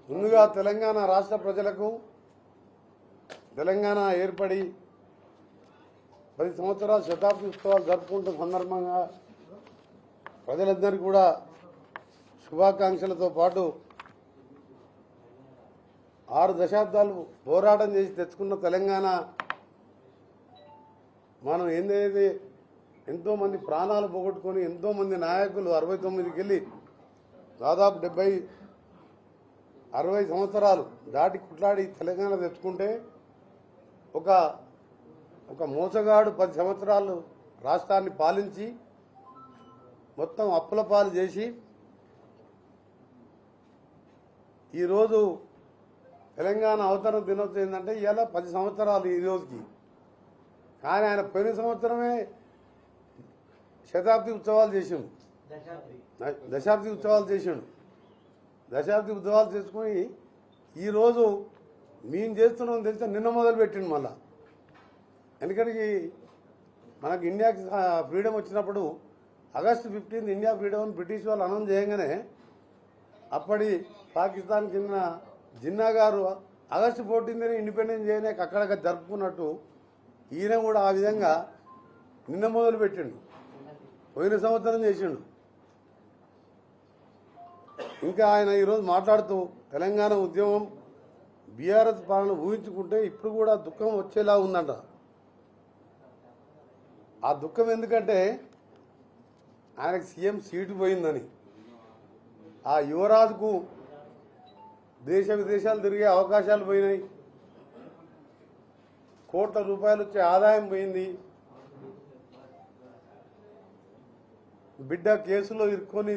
ముందుగా తెలంగాణ రాష్ట్ర ప్రజలకు తెలంగాణ ఏర్పడి 10 సంవత్సరాల శతాబ్ది ఉత్సవాలు జరుపుకుంటున్న సందర్భంగా ప్రజలందరికీ కూడా శుభాకాంక్షలతో పాటు 6 దశాబ్దాలు పోరాటం చేసి తెచ్చుకున్న తెలంగాణ మనం ఏందైతే ఎంతోమంది ప్రాణాలు పోగొట్టుకొని ఎంతోమంది నాయకులు 69కి వెళ్ళి దాదాపు 60 సంవత్సరాలు దాటి కుట్లాడి తెలంగాణ తెచ్చుకుంటే ఒక మోసగాడు 10 సంవత్సరాలు రాష్ట్రాన్ని పాలించి మొత్తం అప్పుల పాలు చేసి ఈరోజు తెలంగాణ అవతరణ దినోత్సవం ఏంటంటే ఇవాళ 10 సంవత్సరాలు ఈ రోజుకి. కానీ ఆయన పోయిన సంవత్సరమే శతాబ్ది ఉత్సవాలు చేసిండు, దశాబ్ది ఉత్సవాలు చేసిండు. దశాబ్ది ఉత్సవాలు చేసుకుని ఈరోజు మేము చేస్తున్నాం తెలిస్తే నిన్న మొదలు పెట్టిండు. మళ్ళా ఎందుకంటే మనకు ఇండియాకి ఫ్రీడమ్ వచ్చినప్పుడు ఆగస్టు 15 ఇండియా ఫ్రీడమ్ అని బ్రిటిష్ వాళ్ళు అనౌన్స్ చేయగానే అప్పటి పాకిస్తాన్ చెందిన జిన్నా గారు ఆగస్టు 14 ఇండిపెండెన్స్ చేయడానికి అక్కడక్కడ జరుపుకున్నట్టు ఈయన కూడా ఆ విధంగా నిన్న మొదలు పెట్టిండు, పోయిన సంవత్సరం చేసిండు. ఇంకా ఆయన ఈరోజు మాట్లాడుతూ తెలంగాణ ఉద్యమం బీఆర్ఎస్ పాలన ఊహించుకుంటే ఇప్పుడు కూడా దుఃఖం వచ్చేలా ఉందంట. ఆ దుఃఖం ఎందుకంటే ఆయనకు సీఎం సీటు పోయిందని, ఆ యువరాజుకు దేశ విదేశాలు తిరిగే అవకాశాలు పోయినాయి, కోట్ల రూపాయలు వచ్చే ఆదాయం పోయింది, బిడ్డ కేసులో ఇరుక్కొని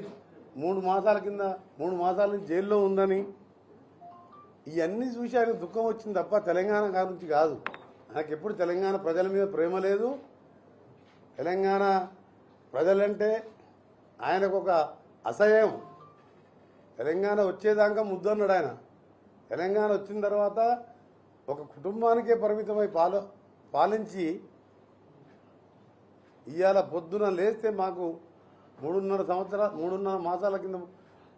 3 మాసాల నుంచి జైల్లో ఉందని, ఇవన్నీ చూసి ఆయన దుఃఖం వచ్చింది తప్ప తెలంగాణ గురించి కాదు. ఆయనకు ఎప్పుడు తెలంగాణ ప్రజల మీద ప్రేమ లేదు. తెలంగాణ ప్రజలంటే ఆయనకు ఒక అసహ్యం. తెలంగాణ వచ్చేదాకా ముద్దన్నాడు ఆయన. తెలంగాణ వచ్చిన తర్వాత ఒక కుటుంబానికే పరిమితమై పాలించి ఇవాళ పొద్దున లేస్తే మాకు 3.5 మాసాల కింద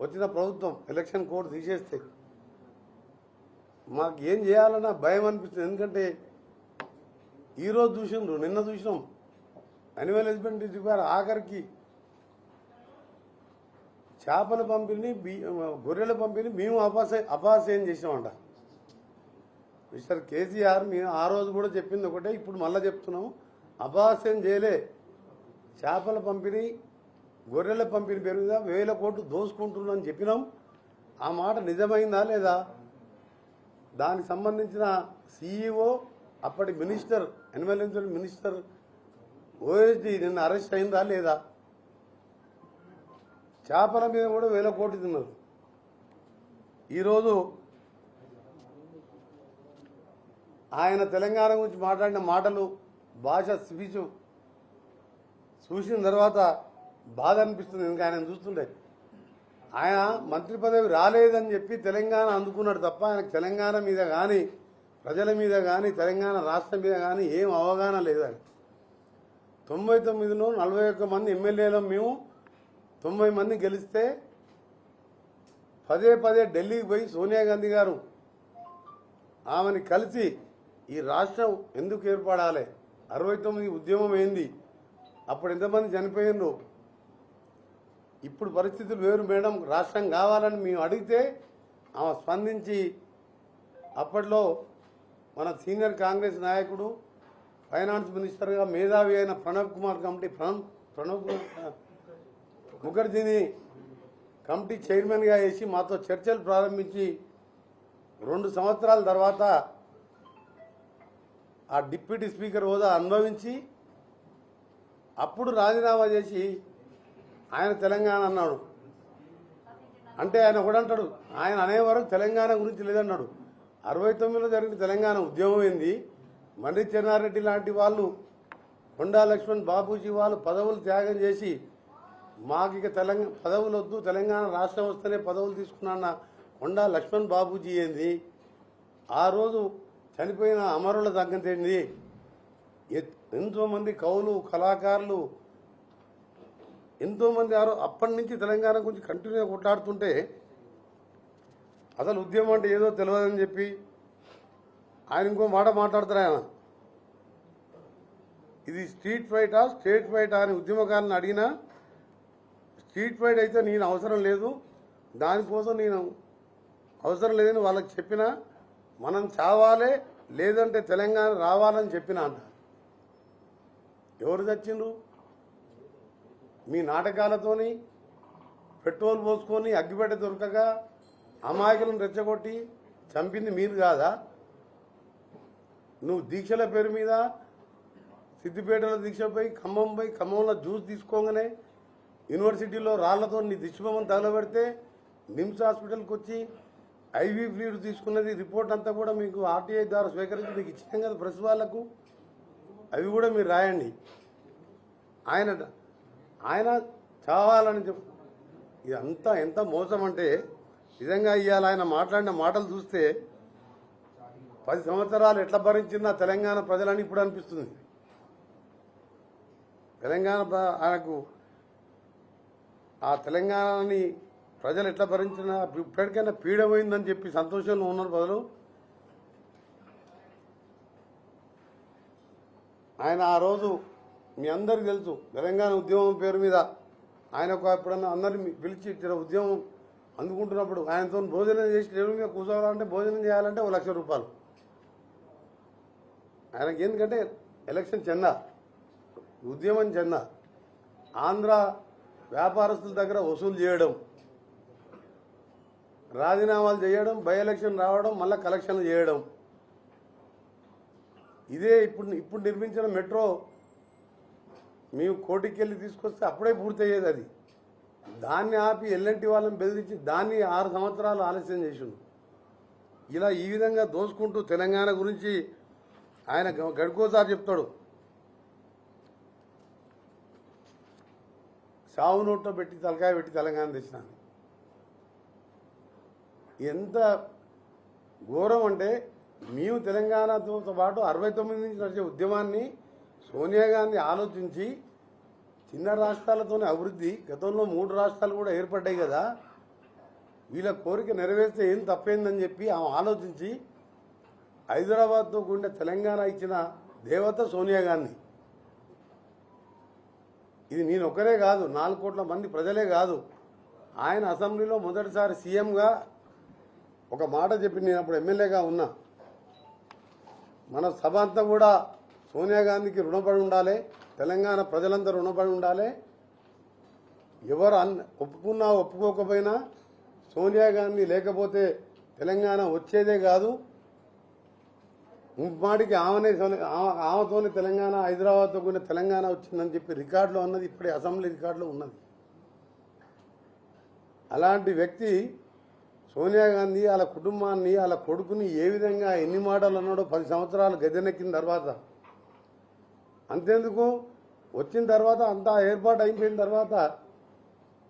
వచ్చిన ప్రభుత్వం ఎలక్షన్ కోడ్ తీసేస్తే మాకు ఏం చేయాలన్నా భయం అనిపిస్తుంది. ఎందుకంటే ఈరోజు చూసిండ్రు, నిన్న చూసినాం అనిమల్ హస్బెండరీ డిపార్ట్మెంట్ ఆఖరికి చేపల పంపిణీ గొర్రెల పంపిణీ మేము అపాసేయం చేసినామంట. మిస్టర్ కేసీఆర్ మేము ఆ రోజు కూడా చెప్పింది ఒకటే, ఇప్పుడు మళ్ళీ చెప్తున్నాము, అపాసేయం చేయలే. చేపల పంపిణీ గొర్రెల పంపిణీ పేరు మీద 1000 కోట్లు దోసుకుంటున్నామని చెప్పినాం. ఆ మాట నిజమైందా లేదా? దానికి సంబంధించిన సీఈఓ అప్పటి minister animal husbandry minister OSD నిన్న అరెస్ట్ అయిందా లేదా? చేపల మీద కూడా 1000 కోట్లు తిన్నారు. ఈరోజు ఆయన తెలంగాణ గురించి మాట్లాడిన మాటలు, భాష, స్పీచ్ చూసిన తర్వాత బాధ అనిపిస్తుంది. ఇంకా ఆయన చూస్తుండే ఆయన మంత్రి పదవి రాలేదని చెప్పి తెలంగాణ అందుకున్నాడు తప్ప ఆయనకు తెలంగాణ మీద కానీ ప్రజల మీద కానీ తెలంగాణ రాష్ట్రం మీద కానీ ఏం అవగాహన లేదు. ఆయన 99లో 41 మంది ఎమ్మెల్యేలు మేము 90 మంది గెలిస్తే పదే ఢిల్లీకి పోయి సోనియా గాంధీ గారు ఆమెని కలిసి ఈ రాష్ట్రం ఎందుకు ఏర్పడాలి, 69 ఉద్యమం ఏంది, అప్పుడు ఎంతమంది చనిపోయిండ్రు, ఇప్పుడు పరిస్థితులు వేరు మేడం, రాష్ట్రం కావాలని మేము అడిగితే ఆమె స్పందించి అప్పట్లో మన సీనియర్ కాంగ్రెస్ నాయకుడు ఫైనాన్స్ మినిస్టర్గా మేధావి అయిన ప్రణబ్ ముఖర్జీని కమిటీ చైర్మన్గా వేసి మాతో చర్చలు ప్రారంభించి 2 సంవత్సరాల తర్వాత ఆ డిప్యూటీ స్పీకర్ హోదా అనుభవించి అప్పుడు రాజీనామా చేసి ఆయన తెలంగాణ అన్నాడు. అంటే ఆయన కూడా అంటాడు, ఆయన అనేవరకు తెలంగాణ గురించి లేదన్నాడు. 69లో జరిగిన తెలంగాణ ఉద్యమం ఏంది, మండ్రి చెన్నారెడ్డి లాంటి వాళ్ళు, కొండా లక్ష్మణ్ బాబూజీ వాళ్ళు పదవులు త్యాగం చేసి మాకు ఇక పదవులు వద్దు, తెలంగాణ రాష్ట్రం వస్తేనే పదవులు తీసుకున్న కొండా లక్ష్మణ్ బాబూజీ ఏంది, ఆ రోజు చనిపోయిన అమరుల సంగతి ఏంది, ఎంతోమంది కవులు కళాకారులు ఎంతోమంది అప్పటి నుంచి తెలంగాణ గురించి కంటిన్యూగా కొట్లాడుతుంటే అసలు ఉద్యమం అంటే ఏదో తెలియదని చెప్పి ఆయన ఇంకో మాట మాట్లాడతారు. ఆయన ఇది స్ట్రీట్ ఫైటా స్టేట్ ఫైటా అని ఉద్యమకారులను అడిగినా స్ట్రీట్ ఫైట్ అయితే నేను అవసరం లేదు, దానికోసం నేను అవసరం లేదని వాళ్ళకి చెప్పినా, మనం చావాలే లేదంటే తెలంగాణ రావాలని చెప్పినా అంట. ఎవరు చచ్చిండ్రు? మీ నాటకాలతోని పెట్రోల్ పోసుకొని అగ్గిపెట్ట దొరకక అమాయకులను రెచ్చగొట్టి చంపింది మీరు కాదా? నువ్వు దీక్షల పేరు మీద సిద్దిపేటలో దీక్ష పోయి ఖమ్మంలో జ్యూస్ తీసుకోగానే యూనివర్సిటీలో రాళ్లతో నీ దిష్టిబొమ్మను తగలబెడితే నిమ్స్ హాస్పిటల్కి వచ్చి ఐవీ ఫ్లూయిడ్ తీసుకున్నది రిపోర్ట్ అంతా కూడా మీకు ఆర్టీఐ ద్వారా స్వీకరించి మీకు ఇచ్చాం కదా ప్రెస్ వాళ్లకు, అవి కూడా మీరు రాయండి. ఆయన చావాలని చెప్పు. ఇదంతా ఎంత మోసం అంటే నిజంగా ఇవాళ ఆయన మాట్లాడిన మాటలు చూస్తే 10 సంవత్సరాలు ఎట్లా భరించిందా తెలంగాణ ప్రజలని ఇప్పుడు అనిపిస్తుంది. ఆయనకు ఆ తెలంగాణని ప్రజలు ఎట్లా భరించినా ఇప్పటికైనా పీడమైందని చెప్పి సంతోషంలో ఉన్నారు బదులు ఆయన ఆ రోజు మీ అందరికీ తెలుసు తెలంగాణ ఉద్యమం పేరు మీద ఆయన ఎప్పుడన్నా అందరిని పిలిచి ఉద్యమం అందుకుంటున్నప్పుడు ఆయనతో భోజనం చేసి టేబుల్ మీద కూర్చోవాలంటే భోజనం చేయాలంటే 1 లక్ష రూపాయలు. ఆయనకి ఎందుకంటే ఎలక్షన్ చందా, ఉద్యమం చందా, ఆంధ్ర వ్యాపారస్తుల దగ్గర వసూలు చేయడం, రాజీనామాలు చేయడం, బై ఎలక్షన్ రావడం, మళ్ళీ కలెక్షన్లు చేయడం. ఇదే ఇప్పుడు నిర్మించిన మెట్రో మేము కోటికి వెళ్ళి తీసుకొస్తే అప్పుడే పూర్తయ్యేది. అది దాన్ని ఆపి ఎల్ఎన్టీ వాళ్ళని బెదిరించి దాన్ని 6 సంవత్సరాలు ఆలస్యం చేసిండు. ఇలా ఈ విధంగా దోసుకుంటూ తెలంగాణ గురించి ఆయన గడుకోసారి చెప్తాడు, సావు నోట్లో పెట్టి తలకాయ పెట్టి తెలంగాణ తెచ్చినాను. ఎంత ఘోరం అంటే మేము తెలంగాణతో పాటు 69 నుంచి నడిచే ఉద్యమాన్ని సోనియా గాంధీ ఆలోచించి చిన్న రాష్ట్రాలతోనే అభివృద్ధి, గతంలో 3 రాష్ట్రాలు కూడా ఏర్పడ్డాయి కదా, వీళ్ళ కోరిక నెరవేర్స్తే ఏం తప్పైందని చెప్పి ఆమె ఆలోచించి హైదరాబాద్తో కూడిన తెలంగాణ ఇచ్చిన దేవత సోనియా గాంధీ. ఇది నేను ఒక్కరే కాదు, 4 కోట్ల మంది ప్రజలే కాదు. ఆయన అసెంబ్లీలో మొదటిసారి సీఎంగా ఒక మాట చెప్పి, నేను అప్పుడు ఎమ్మెల్యేగా ఉన్నా, మన సభ అంతా కూడా సోనియా గాంధీకి రుణపడి ఉండాలి, తెలంగాణ ప్రజలంతా రుణపడి ఉండాలి, ఎవరు ఒప్పుకున్నా ఒప్పుకోకపోయినా సోనియా గాంధీ లేకపోతే తెలంగాణ వచ్చేదే కాదు, ముమ్మాటికి ఆమెతోనే తెలంగాణ హైదరాబాద్తో కూడిన తెలంగాణ వచ్చిందని చెప్పి రికార్డులో ఉన్నది, ఇప్పుడే అసెంబ్లీ రికార్డులో ఉన్నది. అలాంటి వ్యక్తి సోనియా గాంధీ వాళ్ళ కుటుంబాన్ని వాళ్ళ కొడుకుని ఏ విధంగా ఎన్ని మాటలు అన్నాడో 10 సంవత్సరాలు గద్దెనెక్కిన తర్వాత, అంతేందుకు వచ్చిన తర్వాత అంతా ఏర్పాటు అయిపోయిన తర్వాత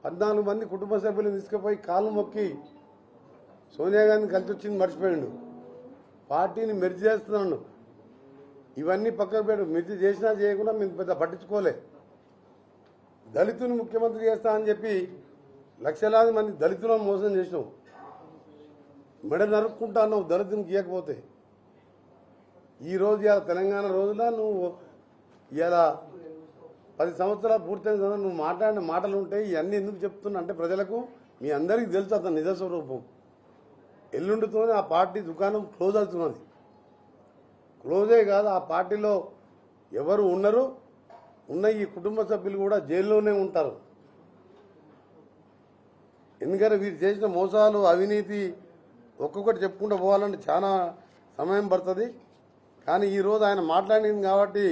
14 మంది కుటుంబ సభ్యులను తీసుకుపోయి కాళ్ళు మొక్కి సోనియా గాంధీ కలిసి వచ్చింది మర్చిపోయిండు. పార్టీని మెర్జి చేస్తున్నాడు. ఇవన్నీ పక్కకు పెట్టు, మెర్జి చేసినా చేయకుండా మేము పెద్ద పట్టించుకోలే. దళితుని ముఖ్యమంత్రి చేస్తా అని చెప్పి లక్షలాది మంది దళితులను మోసం చేసినావు. మెడ నరుక్కుంటా అన్నావు దళితునికి ఇవ్వకపోతే. ఈరోజు ఇలా తెలంగాణ రోజున నువ్వు ఇలా 10 సంవత్సరాలు పూర్తయిన తర్వాత నువ్వు మాట్లాడిన మాటలు ఉంటాయి. ఇవన్నీ ఎందుకు చెప్తున్నా అంటే ప్రజలకు మీ అందరికీ తెలుసు అతను నిజ స్వరూపం. ఎల్లుండితోనే ఆ పార్టీ దుకాణం క్లోజ్ అవుతున్నది. క్లోజే కాదు, ఆ పార్టీలో ఎవరు ఉండరు, ఉన్న ఈ కుటుంబ సభ్యులు కూడా జైల్లోనే ఉంటారు. ఎందుకంటే వీరు చేసిన మోసాలు, అవినీతి ఒక్కొక్కటి చెప్పుకుంటూ పోవాలంటే చాలా సమయం పడుతుంది. కానీ ఈరోజు ఆయన మాట్లాడింది కాబట్టి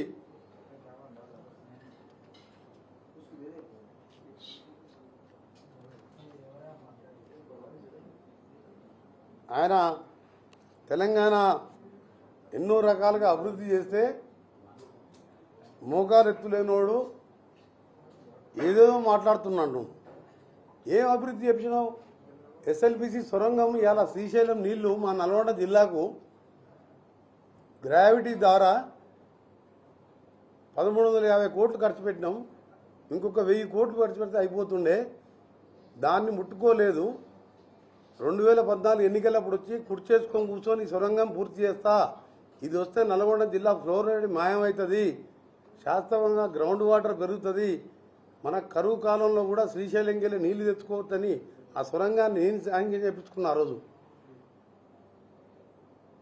ఆయన తెలంగాణ ఎన్నో రకాలుగా అభివృద్ధి చేస్తే మోకారెత్తులేనోడు ఏదేదో మాట్లాడుతున్నాడు. ఏం అభివృద్ధి చెప్పినావు? ఎస్ఎల్బిసి సొరంగం ఇవాళ శ్రీశైలం నీళ్లు మా నల్గొండ జిల్లాకు గ్రావిటీ ద్వారా 1350 కోట్లు ఖర్చు పెట్టినాం. ఇంకొక 1000 కోట్లు ఖర్చు పెడితే అయిపోతుండే, దాన్ని ముట్టుకోలేదు. 2014 ఎన్నికలప్పుడు వచ్చి కుర్చేసుకొని కూర్చొని సొరంగం పూర్తి చేస్తా, ఇది వస్తే నల్గొండ జిల్లా ఫ్లోరైడ్ మాయమవుతుంది, శాస్త్రవంతంగా గ్రౌండ్ వాటర్ పెరుగుతుంది, మన కరువు కాలంలో కూడా శ్రీశైలంకి వెళ్ళి నీళ్లు తెచ్చుకోవచ్చని ఆ సొరంగాన్ని నేను శాంక్షన్ చేయించుకున్నా. ఆ రోజు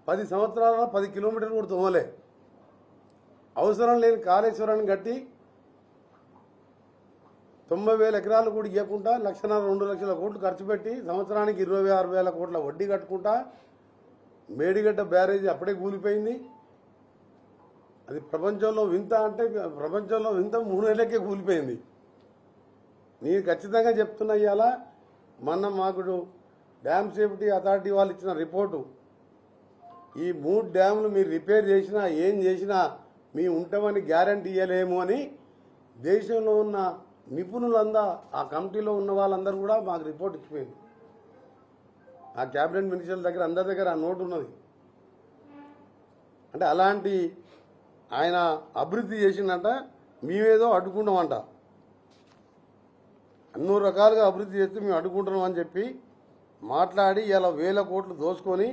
10 సంవత్సరాల 10 కిలోమీటర్లు కూడా తోమలే. అవసరం లేని కాళేశ్వరాన్ని కట్టి 90,000 ఎకరాలు కూడా ఇవ్వకుండా 1,02 లక్షల కోట్లు ఖర్చు పెట్టి సంవత్సరానికి 26,000 కోట్ల వడ్డీ కట్టుకుంటా మేడిగడ్డ బ్యారేజీ అప్పుడే కూలిపోయింది. అది ప్రపంచంలో వింత అంటే ప్రపంచంలో వింత 3 నెలలకే కూలిపోయింది. నేను ఖచ్చితంగా చెప్తున్నా, ఇవాళ మొన్న మాకు డ్యామ్ సేఫ్టీ అథారిటీ వాళ్ళు ఇచ్చిన రిపోర్టు, ఈ 3 డ్యాములు మీరు రిపేర్ చేసినా ఏం చేసినా మేము ఉంటామని గ్యారంటీ ఇవ్వలేము అని దేశంలో ఉన్న నిపుణులందా ఆ కమిటీలో ఉన్న వాళ్ళందరూ కూడా మాకు రిపోర్ట్ ఇచ్చిపోయింది. ఆ క్యాబినెట్ మినిస్టర్ల దగ్గర అందరి దగ్గర ఆ నోటు ఉన్నది. అంటే అలాంటి ఆయన అభివృద్ధి చేసిందంట, మేమేదో అడ్డుకుంటామంట. అన్నో రకాలుగా అభివృద్ధి చేస్తే మేము అడ్డుకుంటున్నాం అని చెప్పి మాట్లాడి ఇలా 1,000 కోట్లు దోసుకొని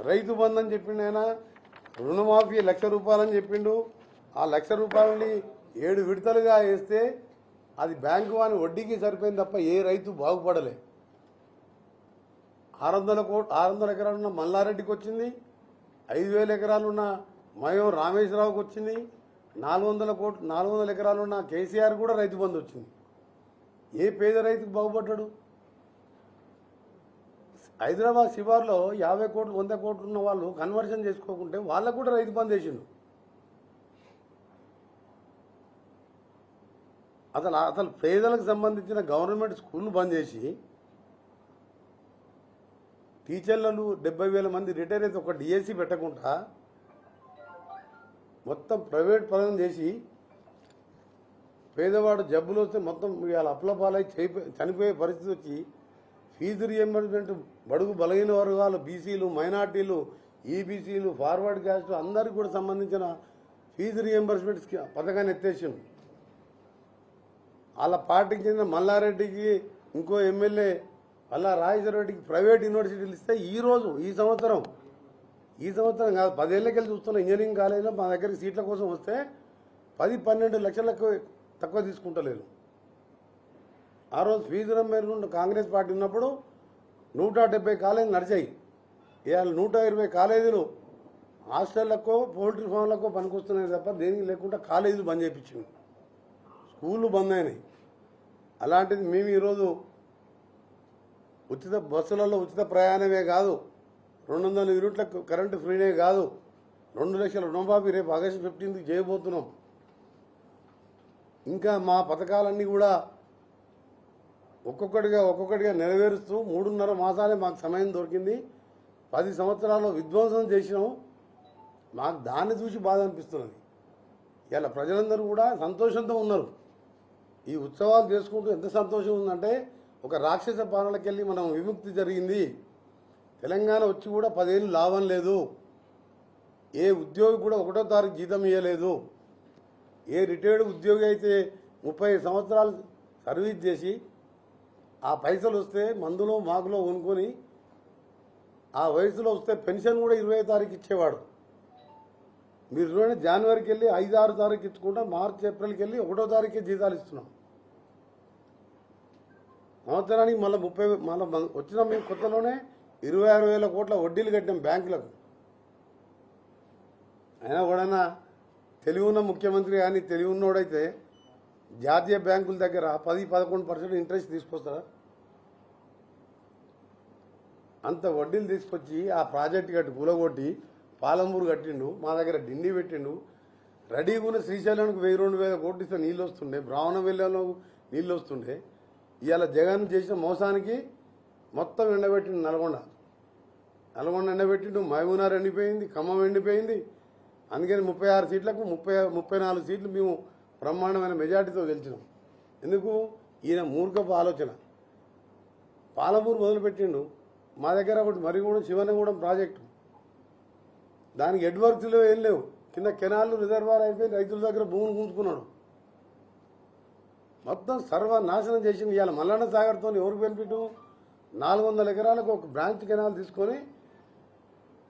రైతు బంధు అని చెప్పిండు. ఆయన రుణమాఫీ 1,00,000 రూపాయలని చెప్పిండు. ఆ 1,00,000 రూపాయలని 7 విడతలుగా వేస్తే అది బ్యాంకు వాని వడ్డీకి సరిపోయింది తప్ప ఏ రైతు బాగుపడలే. 600 ఎకరాలున్న మల్లారెడ్డికి వచ్చింది, 5,000 ఎకరాలున్న మయం రామేశ్వరరావుకి వచ్చింది, 400 ఎకరాలున్న కేసీఆర్ కూడా రైతు బంధు వచ్చింది. ఏ పేద రైతుకు బాగుపడ్డాడు? హైదరాబాద్ శివార్లో 50 కోట్లు 100 కోట్లు ఉన్న వాళ్ళు కన్వర్షన్ చేసుకోకుంటే వాళ్ళకు కూడా రైతు బంధు వేసిండు. అసలు పేదలకు సంబంధించిన గవర్నమెంట్ స్కూల్ బంద్ చేసి టీచర్లు 70,000 మంది రిటైర్ అయితే ఒక డిఎస్సి పెట్టకుండా మొత్తం ప్రైవేట్ పరం చేసి పేదవాడు జబ్బులు వస్తే మొత్తం ఇవాళ అప్లపాలై చనిపోయే పరిస్థితి వచ్చి ఫీజు రియంబర్స్మెంట్ బడుగు బలహీన వర్గాలు, బీసీలు, మైనార్టీలు, ఈబీసీలు, ఫార్వర్డ్ క్యాస్ట్ అందరికీ కూడా సంబంధించిన ఫీజు రియంబర్స్మెంట్ పథకాన్ని ఎత్తేసిండు. వాళ్ళ పార్టీకి చెందిన మల్లారెడ్డికి, ఇంకో ఎమ్మెల్యే అలా రాజేశ్వర రెడ్డికి ప్రైవేట్ యూనివర్సిటీలు ఇస్తే ఈ సంవత్సరం కాదు 10 ఏళ్ళకెళ్ళి చూస్తున్న ఇంజనీరింగ్ కాలేజీలో మా దగ్గరికి సీట్ల కోసం వస్తే 10-12 లక్షలకు తక్కువ తీసుకుంటలేదు. ఆ రోజు ఫీజు రియంబర్స్మెంట్ కాంగ్రెస్ పార్టీ ఉన్నప్పుడు 170 కాలేజీలు నడిచాయి. ఇవాళ 120 కాలేజీలు హాస్టళ్లకు, పౌల్ట్రీ ఫామ్లకు పనికొస్తున్నాయి తప్ప దేనికి లేకుండా కాలేజీలు బంద్ చేయించింది, స్కూళ్ళు బంద్ అయినాయి. అలాంటిది మేము ఈరోజు ఉచిత బస్సులలో ఉచిత ప్రయాణమే కాదు, 200 యూనిట్లకు కరెంటు ఫ్రీనే కాదు, 2 లక్షల రుణమాఫీ రేపు ఆగస్టు 15కి చేయబోతున్నాం. ఇంకా మా పథకాలన్నీ కూడా ఒక్కొక్కటిగా నెరవేరుస్తూ 3.5 మాసాలే మాకు సమయం దొరికింది. 10 సంవత్సరాల్లో విధ్వంసం చేసినాం. మాకు దాన్ని చూసి బాధ అనిపిస్తున్నది. ఇలా ప్రజలందరూ కూడా సంతోషంతో ఉన్నారు. ఈ ఉత్సవాలు చేసుకుంటూ ఎంత సంతోషం ఉందంటే, ఒక రాక్షస పాలనకి వెళ్ళి మనం విముక్తి జరిగింది. తెలంగాణ వచ్చి కూడా 10 ఏళ్ళు లాభం లేదు. ఏ ఉద్యోగి కూడా 1వ తారీఖు జీతం ఇవ్వలేదు. ఏ రిటైర్డ్ ఉద్యోగి అయితే 30 సంవత్సరాలు సర్వీస్ చేసి ఆ పైసలు వస్తే మందులో మాకులో కొనుక్కొని ఆ వయసులో వస్తే పెన్షన్ కూడా 20వ తారీఖు ఇచ్చేవాడు. మీరు చూడండి, జనవరికి వెళ్ళి 5-6 తారీఖు ఇచ్చుకుంటా, మార్చి ఏప్రిల్కి వెళ్ళి 1వ తారీఖే జీతాలు ఇస్తున్నాం. సంవత్సరానికి మళ్ళీ వచ్చిన మేము కొత్తలోనే 26,000 కోట్ల వడ్డీలు కట్టాం బ్యాంకులకు. అయినా కూడా తెలివి ఉన్న ముఖ్యమంత్రి కానీ తెలివి ఉన్నోడైతే జాతీయ బ్యాంకుల దగ్గర 10-11% ఇంట్రెస్ట్ తీసుకొస్తారా? అంత వడ్డీలు తీసుకొచ్చి ఆ ప్రాజెక్టు కట్టి కూలగొట్టి పాలమూరు కట్టిండు, మా దగ్గర డిండి పెట్టిండు. రెడీగా ఉన్న శ్రీశైలానికి 1,000-2,000 కోట్లు ఇస్తే నీళ్ళు వస్తుండే, బ్రాహ్మణ వెళ్ళలో నీళ్ళు వస్తుండే. ఇవాళ జగన్ చేసిన మోసానికి మొత్తం ఎండబెట్టిండు. నల్గొండ ఎండబెట్టిండు, మహబూబ్నగర్ ఎండిపోయింది, ఖమ్మం ఎండిపోయింది. అందుకని 36 సీట్లకు 34 సీట్లు మేము బ్రహ్మాండమైన మెజార్టీతో గెలిచినాం. ఎందుకు? ఈయన మూర్ఖపు ఆలోచన. పాలమూరు మొదలుపెట్టిండు, మా దగ్గర ఒకటి మరిగూడెం శివనగూడెం ప్రాజెక్టు, దానికి హెడ్ వర్క్స్లో ఏం లేవు. కింద కెనాళ్ళు రిజర్వాయర్ అయిపోయి రైతుల దగ్గర భూములు గుంజుకున్నాడు. మొత్తం సర్వనాశనం చేసింది. ఇవాళ మల్లన్న సాగర్తో ఎవరికి బెనిఫిట్? 400 ఎకరాలకు ఒక బ్రాంచ్ కెనాల్ తీసుకొని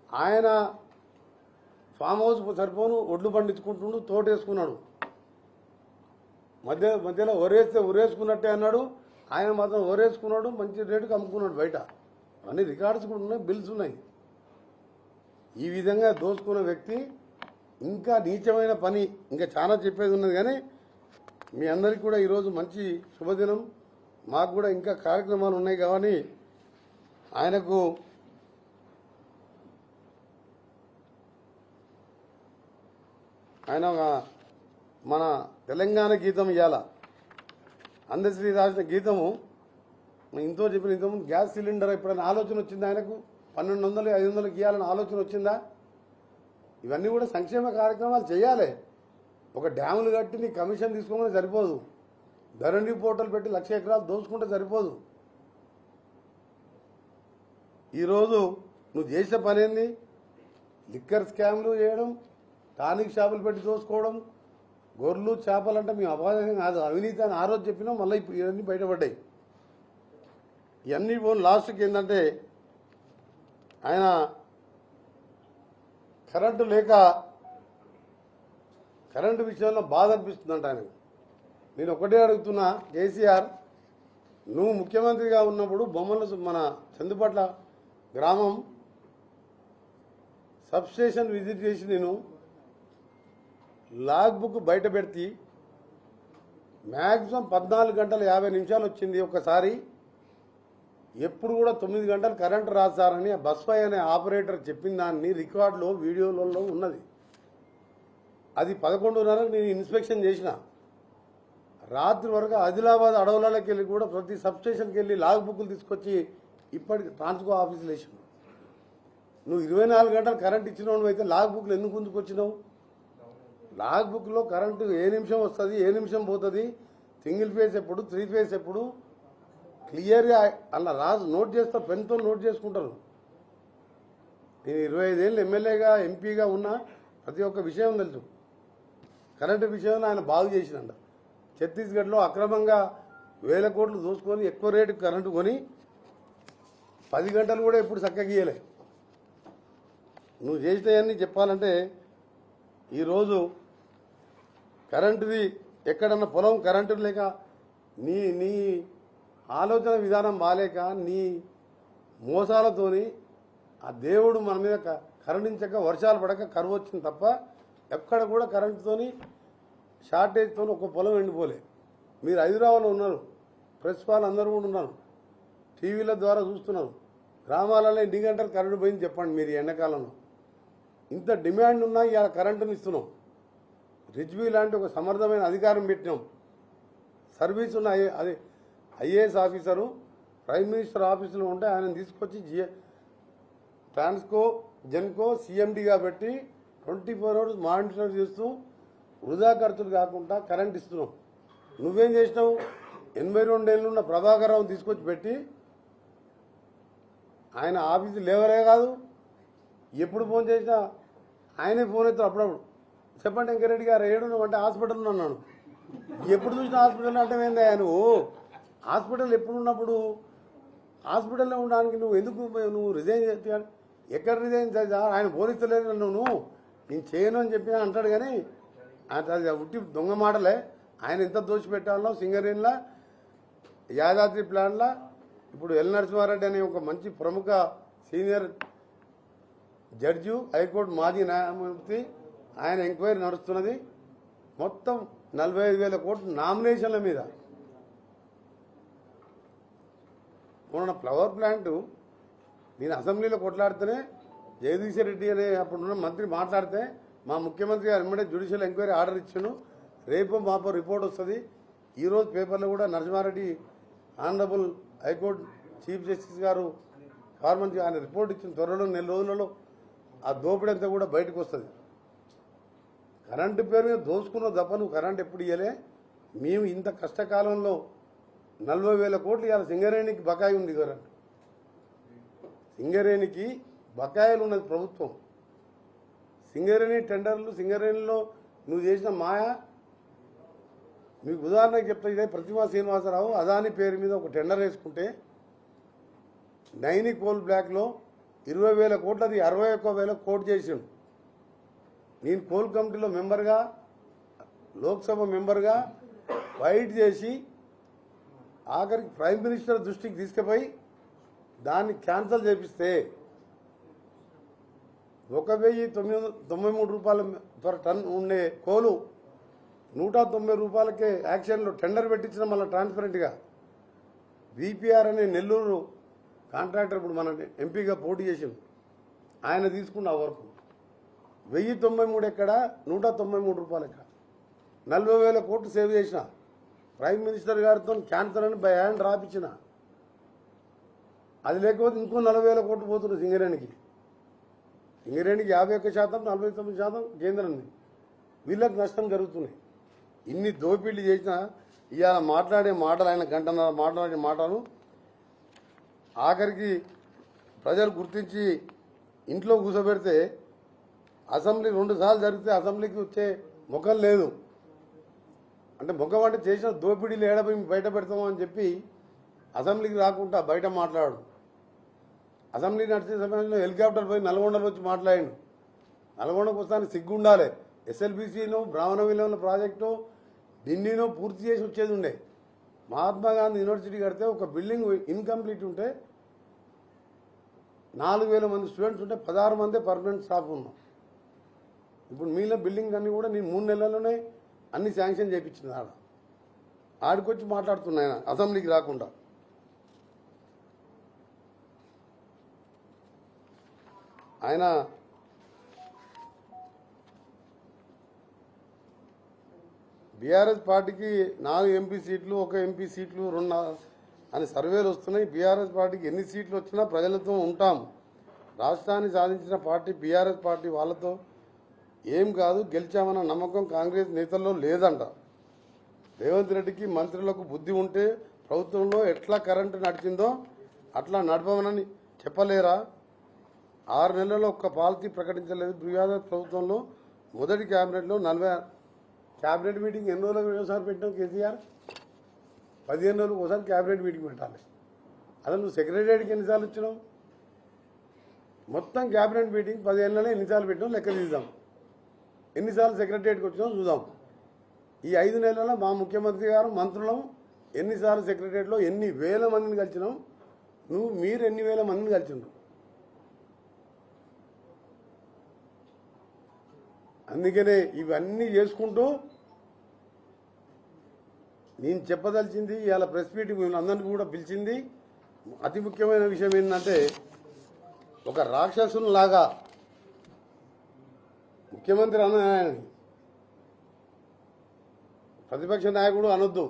ఆయన ఫామ్ హౌస్ సరిపోను ఒడ్లు పండించుకుంటుండు, తోటేసుకున్నాడు. మధ్యలో ఒరేస్తే ఉరేసుకున్నట్టే అన్నాడు. ఆయన మాత్రం ఒరేసుకున్నాడు, మంచి రేటుకి అమ్ముకున్నాడు బయట. అన్ని రికార్డ్స్ కూడా ఉన్నాయి, బిల్స్ ఉన్నాయి. ఈ విధంగా దోచుకున్న వ్యక్తి ఇంకా నీచమైన పని ఇంకా చాలా చెప్పేది ఉన్నది. కానీ మీ అందరికీ కూడా ఈరోజు మంచి శుభదినం. మాకు కూడా ఇంకా కార్యక్రమాలు ఉన్నాయి. కానీ ఆయనకు ఆయన మన తెలంగాణ గీతం ఇవ్వాల. అందశ్రీ రాసిన గీతము ఇంతో చెప్పిన ఇంతకుముందు గ్యాస్ సిలిండర్ ఎప్పుడైనా ఆలోచన వచ్చిందా ఆయనకు? 1200, 500కి ఇవ్వాలని ఆలోచన వచ్చిందా? ఇవన్నీ కూడా సంక్షేమ కార్యక్రమాలు చేయాలి. ఒక డ్యాములు కట్టి నీ కమిషన్ తీసుకోమని సరిపోదు. ధరణి పోర్టల్ పెట్టి 1,00,000 ఎకరాలు దోచుకుంటే సరిపోదు. ఈరోజు నువ్వు చేసే పని ఏంది? లిక్కర్ స్కామ్లు చేయడం, టానిక్ షాపులు పెట్టి దోసుకోవడం, గొర్రెలు చేపలు అంటే మేము అపాయం కాదు, అవినీతి అని ఆ రోజు చెప్పినాం. మళ్ళీ ఇప్పుడు ఇవన్నీ బయటపడ్డాయి. ఇవన్నీ పోను లాస్ట్కి ఏంటంటే ఆయన కరెంటు లేక కరెంటు విషయంలో బాధ అనిపిస్తుందంట ఆయనకు. నేను ఒకటే అడుగుతున్నా, కేసీఆర్ నువ్వు ముఖ్యమంత్రిగా ఉన్నప్పుడు బొమ్మల మన చందుపట్ల గ్రామం సబ్స్టేషన్ విజిట్ చేసి నేను లాగ్ బుక్ బయట పెడితే మ్యాక్సిమం 14 గంటల 50 నిమిషాలు వచ్చింది ఒకసారి. ఎప్పుడు కూడా 9 గంటలు కరెంటు రాదు సార్ అని బస్పై అనే ఆపరేటర్ చెప్పిన దాన్ని రికార్డులో వీడియోలలో ఉన్నది. అది 11:30కు నేను ఇన్స్పెక్షన్ చేసిన. రాత్రి వరకు ఆదిలాబాద్ అడవులలోకి వెళ్ళి కూడా ప్రతి సబ్స్టేషన్కి వెళ్ళి లాగ్ బుక్లు తీసుకొచ్చి ఇప్పటికి ట్రాన్స్కో ఆఫీసులు వేసినావు. నువ్వు 24 గంటలు కరెంట్ ఇచ్చినవు అయితే లాగ్ బుక్లు ఎందుకు గుంజుకొచ్చినావు? లాగ్ బుక్లో కరెంటు ఏ నిమిషం వస్తుంది, ఏ నిమిషం పోతుంది, సింగిల్ ఫేజ్ ఎప్పుడు, 3 ఫేజ్ ఎప్పుడు క్లియర్గా అలా రాజు నోట్ చేస్తా, పెన్తో నోట్ చేసుకుంటారు. నేను 25 ఏళ్ళు ఎమ్మెల్యేగా ఎంపీగా ఉన్నా ప్రతి ఒక్క విషయం తెలుసు. కరెంటు విషయంలో ఆయన బాగు చేసినంట. ఛత్తీస్గఢ్లో అక్రమంగా 1000 కోట్లు దోసుకొని ఎక్కువ రేటుకు కరెంటు కొని 10 గంటలు కూడా ఎప్పుడు చక్కగా గీయలే. నువ్వు చేసినవన్నీ చెప్పాలంటే ఈరోజు కరెంటుది ఎక్కడన్నా పొలం కరెంటు లేక నీ నీ ఆలోచన విధానం బాలేక నీ మోసాలతోని ఆ దేవుడు మన మీద కరుణించక వర్షాలు పడక కరువు వచ్చింది తప్ప ఎక్కడ కూడా కరెంటుతోని షార్టేజ్తో ఒక పొలం ఎండిపోలే. మీరు హైదరాబాద్లో ఉన్నారు, ప్రెస్ వాళ్ళు అందరూ కూడా ఉన్నారు, టీవీల ద్వారా చూస్తున్నారు. గ్రామాలలో ఎన్ని గంటలు కరెంటు పోయింది చెప్పండి మీరు ఎండాకాలంలో. ఇంత డిమాండ్ ఉన్నా ఇవాళ కరెంటుని ఇస్తున్నాం. రిజ్వీ లాంటి ఒక సమర్థమైన అధికారం పెట్టినాం. సర్వీస్ ఉన్న అది ఐఏఎస్ ఆఫీసరు ప్రైమ్ మినిస్టర్ ఆఫీసులో ఉంటే ఆయన తీసుకొచ్చి ట్రాన్స్కో జెన్కో సీఎండీగా పెట్టి 24 hours మానిటర్ చేస్తూ వృధా ఖర్చులు కాకుండా కరెంట్ ఇస్తున్నాం. నువ్వేం చేసినావు? 82 ఏళ్ళు ఉన్న ప్రభాకర్ రావు తీసుకొచ్చి పెట్టి ఆయన ఆఫీసు లేవరే కాదు, ఎప్పుడు ఫోన్ చేసినా ఆయనే ఫోన్ అవుతారు. అప్పుడప్పుడు చెప్పండి వెంకరెడ్డి గారు ఏడు అంటే హాస్పిటల్లో ఉన్నాను. ఎప్పుడు చూసినా హాస్పిటల్ అంటే ఏంది? నువ్వు హాస్పిటల్ ఎప్పుడు ఉన్నప్పుడు హాస్పిటల్లో ఉండడానికి నువ్వు ఎందుకు నువ్వు రిజైన్ చేస్తా? ఎక్కడ రిజైన్ చేస్తా? ఆయన ఫోన్ ఇస్తలేదు నువ్వు, నేను చేయను అని చెప్పి అంటాడు. కానీ అది ఉట్టి దొంగ మాటలే. ఆయన ఎంత దోచిపెట్టాలో సింగరేణిలా, యాదాద్రి ప్లాన్లా. ఇప్పుడు ఎల్ నరసింహారెడ్డి అనే ఒక మంచి ప్రముఖ సీనియర్ జడ్జి, హైకోర్టు మాజీ న్యాయమూర్తి, ఆయన ఎంక్వైరీ నడుస్తున్నది. మొత్తం 45,000 కోట్లు నామినేషన్ల మీద. మొన్న ఫ్లవర్ ప్లాంట్ నేను అసెంబ్లీలో కొట్లాడితేనే జగదీశ్ రెడ్డి అనే అప్పుడున్న మంత్రి మాట్లాడితే మా ముఖ్యమంత్రి గారు వెంబడే జ్యుడిషియల్ ఎంక్వైరీ ఆర్డర్ ఇచ్చాను. రేపు మాపో రిపోర్ట్ వస్తుంది. ఈరోజు పేపర్లో కూడా Narasimha Reddy honourable high court chief justice గారు ఫార్మన్ ఆయన రిపోర్ట్ ఇచ్చిన త్వరలో 4 రోజులలో ఆ దోపిడీ అంతా కూడా బయటకు వస్తుంది. కరెంటు పేరు మీద దోసుకున్న తప్ప నువ్వు కరెంట్ ఎప్పుడు ఇవ్వలే. మేము ఇంత కష్టకాలంలో 40,000 కోట్లు ఇవాళ సింగరేణికి బకాయి ఉంది. కరెంట్ సింగరేణికి బకాయిలు ఉన్నది ప్రభుత్వం. సింగరేణి టెండర్లు, సింగరేణిలో నువ్వు చేసిన మాయ, మీకు ఉదాహరణకు చెప్తా, ఇదే ప్రతిమా శ్రీనివాసరావు అదాని పేరు మీద ఒక టెండర్ వేసుకుంటే నైని కోల్ బ్లాక్లో 20,000 కోట్లది 61,000 కోట్ చేసిండు. నేను కోల్ కమిటీలో మెంబర్గా, లోక్సభ మెంబర్గా ఫైట్ చేసి ఆఖరికి ప్రైమ్ మినిస్టర్ దృష్టికి తీసుకుపోయి దాన్ని క్యాన్సల్ చేపిస్తే 1,993 రూపాయల పర్ టన్ ఉండే కోలు 190 రూపాయలకే యాక్షన్లో టెండర్ పెట్టించిన మళ్ళీ ట్రాన్స్పరెంట్గా బీపీఆర్ అనే నెల్లూరు కాంట్రాక్టర్ ఇప్పుడు మన ఎంపీగా పోటీ చేసింది, ఆయన తీసుకున్న వర్క్ 1,093 ఎక్కడ, 193 రూపాయలు ఎక్కడ, 40,000 కోట్లు సేవ్ చేసిన. ప్రైమ్ మినిస్టర్ గారితో క్యాన్సర్ అని బై హ్యాండ్ రాపించిన. అది లేకపోతే ఇంకో 40,000 కోట్లు పోతుంది సింగరేణికి. సింగరేణికి 51%, 49% కేంద్రాన్ని. వీళ్ళకి నష్టం జరుగుతున్నాయి. ఇన్ని దోపిడీలు చేసినా ఇవాళ మాట్లాడే మాటలు, ఆయన గంటన్నర మాట్లాడే మాటలు ఆఖరికి ప్రజలు గుర్తించి ఇంట్లో కూర్చోబెడితే అసెంబ్లీ 2 సార్లు జరిగితే అసెంబ్లీకి వచ్చే ముఖం లేదు. అంటే ముఖం అంటే చేసిన దోపిడీలు ఏడపోయి బయట పెడతాము అని చెప్పి అసెంబ్లీకి రాకుండా బయట మాట్లాడు. అసెంబ్లీ నడిచే సమయంలో హెలికాప్టర్ పోయి నల్గొండలో వచ్చి మాట్లాడాడు. నల్గొండకు వస్తానికి సిగ్గుండాలి. ఎస్ఎల్బీసీను బ్రాహ్మణ విలువల ప్రాజెక్టు ఢిల్లీలో పూర్తి చేసి వచ్చేది ఉండే. మహాత్మా గాంధీ యూనివర్సిటీ కడితే ఒక బిల్డింగ్ ఇన్కంప్లీట్ ఉంటే 4,000 మంది స్టూడెంట్స్ ఉంటే 16 మందే పర్మనెంట్ స్టాఫ్ ఉన్నాం. ఇప్పుడు మీలో బిల్డింగ్ అన్నీ కూడా నేను 3 నెలల్లోనే అన్ని శాంక్షన్ చేయించింది. ఆడికొచ్చి మాట్లాడుతున్నాయి అసెంబ్లీకి రాకుండా. ఆయన బీఆర్ఎస్ పార్టీకి 4 ఎంపీ సీట్లు, 1 ఎంపీ సీట్లు 2 అని సర్వేలు వస్తున్నాయి. బీఆర్ఎస్ పార్టీకి ఎన్ని సీట్లు వచ్చినా ప్రజలతో ఉంటాం. రాష్ట్రాన్ని సాధించిన పార్టీ బీఆర్ఎస్ పార్టీ, వాళ్ళతో ఏం కాదు, గెలిచామన్న నమ్మకం కాంగ్రెస్ నేతల్లో లేదంట. రేవంత్ రెడ్డికి మంత్రులకు బుద్ధి ఉంటే ప్రభుత్వంలో ఎట్లా కరెంటు నడిచిందో అట్లా నడపమని చెప్పలేరా? 6 నెలల్లో ఒక్క పాలసీ ప్రకటించలేదు. బీఆర్ఎస్ ప్రభుత్వంలో మొదటి క్యాబినెట్లో 40 క్యాబినెట్ మీటింగ్ ఎన్ని రోజులకు ఒకసారి పెట్టాం కేసీఆర్? 15 రోజులకు ఒకసారి క్యాబినెట్ మీటింగ్ పెట్టాలి. అసలు నువ్వు సెక్రటరీకి ఎన్నిసార్లు వచ్చినావు? మొత్తం క్యాబినెట్ మీటింగ్ 15 నెలలు ఎన్నిసార్లు పెట్టాం లెక్క తీద్దాం. ఎన్నిసార్లు సెక్రటరీకి వచ్చినాం చూద్దాం. ఈ 5 నెలల్లో మా ముఖ్యమంత్రి గారు మంత్రులం ఎన్నిసార్లు సెక్రటరీలో ఎన్ని వేల మందిని కలిసినాం, మీరు ఎన్ని వేల మందిని కలిసినారు. అందుకనే ఇవన్నీ చేసుకుంటూ నేను చెప్పదలిచింది ఇవాళ ప్రెస్ మీటింగ్ మిమ్మల్ని అందరినీ కూడా పిలిచింది. అతి ముఖ్యమైన విషయం ఏంటంటే, ఒక రాక్షసులాగా ముఖ్యమంత్రి అన్నాయని ప్రతిపక్ష నాయకుడు అనొద్దు.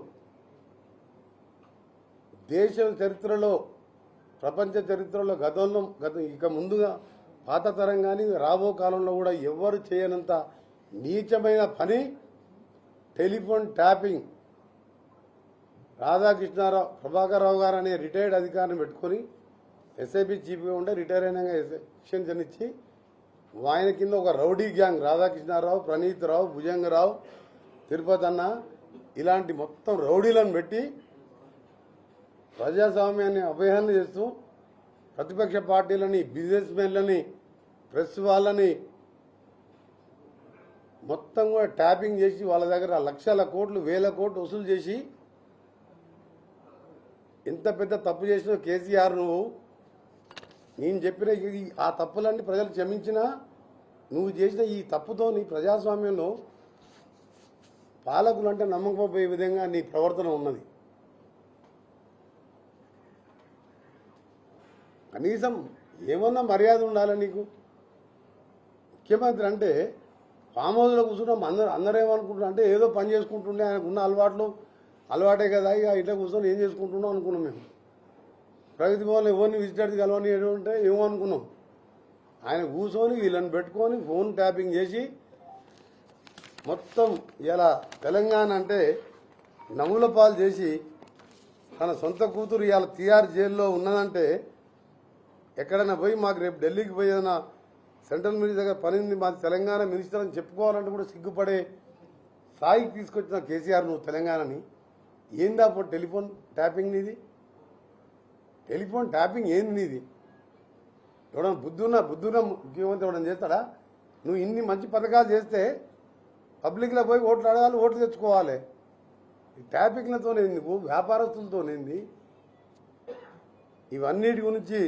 దేశ చరిత్రలో, ప్రపంచ చరిత్రలో ఇక ముందుగా పాత తరం కానీ రాబో కాలంలో కూడా ఎవ్వరు చేయనంత నీచమైన పని టెలిఫోన్ ట్యాపింగ్. రాధాకృష్ణారావు, ప్రభాకరరావు గారు అనే రిటైర్డ్ అధికారిని పెట్టుకొని ఎస్ఐబి చీఫ్గా ఉంటే రిటైర్ అయినాక ఎక్స్టెన్షన్ ఇచ్చి ఆయన కింద ఒక రౌడీ గ్యాంగ్ రాధాకృష్ణారావు, ప్రణీత్ రావు, భుజంగరావు, తిరుపతి అన్న ఇలాంటి మొత్తం రౌడీలను పెట్టి ప్రజాస్వామ్యాన్ని అభయాన్ని చేస్తూ ప్రతిపక్ష పార్టీలని, బిజినెస్ మెన్లని, ప్రెస్ వాళ్ళని మొత్తం కూడా ట్యాపింగ్ చేసి వాళ్ళ దగ్గర లక్షల కోట్లు, వేల కోట్లు వసూలు చేసి ఎంత పెద్ద తప్పు చేసినావు కేసీఆర్ నువ్వు. నేను చెప్పిన ఆ తప్పులన్నీ ప్రజలు క్షమించినా నువ్వు చేసిన ఈ తప్పుతో నీ ప్రజాస్వామ్యంలో పాలకులు అంటే నమ్మకపోయే విధంగా నీ ప్రవర్తన ఉన్నది. కనీసం ఏమన్నా మర్యాద ఉండాలి నీకు. ముఖ్యమంత్రి అంటే ఫామ్ హౌస్లో కూర్చున్నాం, అందరూ ఏమనుకుంటున్నారు అంటే ఏదో పని చేసుకుంటుండే, ఆయనకు ఉన్న అలవాటే కదా, ఇక ఇట్లా కూర్చొని ఏం చేసుకుంటున్నాం అనుకున్నాం. మేము ప్రగతి భవన్ ఎవరిని విజిటర్స్ కలవని ఏమంటే ఏమో అనుకున్నాం. ఆయన కూర్చొని వీళ్ళని పెట్టుకొని ఫోన్ ట్యాపింగ్ చేసి మొత్తం ఇలా తెలంగాణ అంటే నవ్వుల పాలు చేసి తన సొంత కూతురు ఇవాళ తిహార్ జైల్లో ఉన్నదంటే ఎక్కడైనా పోయి మాకు రేపు ఢిల్లీకి పోయి ఏదైనా సెంట్రల్ మినిస్టర్ దగ్గర పని ఉంది, మాది తెలంగాణ మినిస్టర్ అని చెప్పుకోవాలంటే కూడా సిగ్గుపడే స్థాయికి తీసుకొచ్చిన కేసీఆర్ నువ్వు తెలంగాణని ఏందా అప్పుడు టెలిఫోన్ ట్యాపింగ్ నీది? టెలిఫోన్ ట్యాపింగ్ ఏంది నీది? ఎవడన్నా బుద్ధున్న ముఖ్యమంత్రి ఎవడన్నా చేస్తాడా? నువ్వు ఇన్ని మంచి పథకాలు చేస్తే పబ్లిక్లో పోయి ఓట్లు అడగాలి, ఓట్లు తెచ్చుకోవాలి. ఈ ట్యాపింగ్లతోనేంది, నువ్వు వ్యాపారస్తులతోనేంది? ఇవన్నిటి గురించి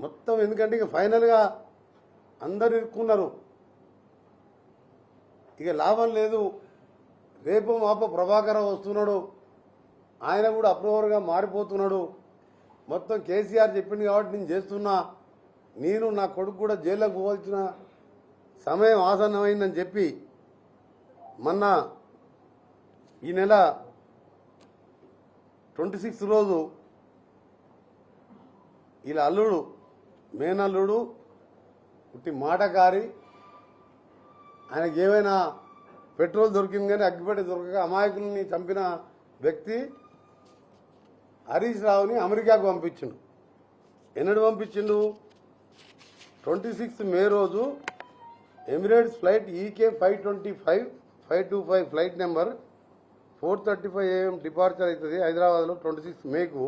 మొత్తం ఎందుకంటే ఇక ఫైనల్గా అందరు ఇరుక్కున్నారు. ఇక లాభం లేదు. రేపు మాప ప్రభాకర్ వస్తున్నాడు, ఆయన కూడా అప్రూవర్గా మారిపోతున్నాడు. మొత్తం కేసీఆర్ చెప్పింది కాబట్టి నేను చేస్తున్నా, నేను నా కొడుకు కూడా జైల్లోకి పోవాల్సిన సమయం ఆసన్నమైందని చెప్పి మొన్న ఈ నెల 26 రోజు ఇలా అల్లుడు మేనల్లుడు పుట్టి మాటకారి, ఆయనకి ఏమైనా పెట్రోల్ దొరికింది కానీ అగ్గిపెట్టి దొరకక అమాయకుల్ని చంపిన వ్యక్తి హరీష్ రావుని అమెరికాకు పంపించిండు. ఎన్నడు పంపించిండు? 26 మే రోజు Emirates flight EK 525 flight number 4:35 AM departure అవుతుంది హైదరాబాద్లో 26 మేకు.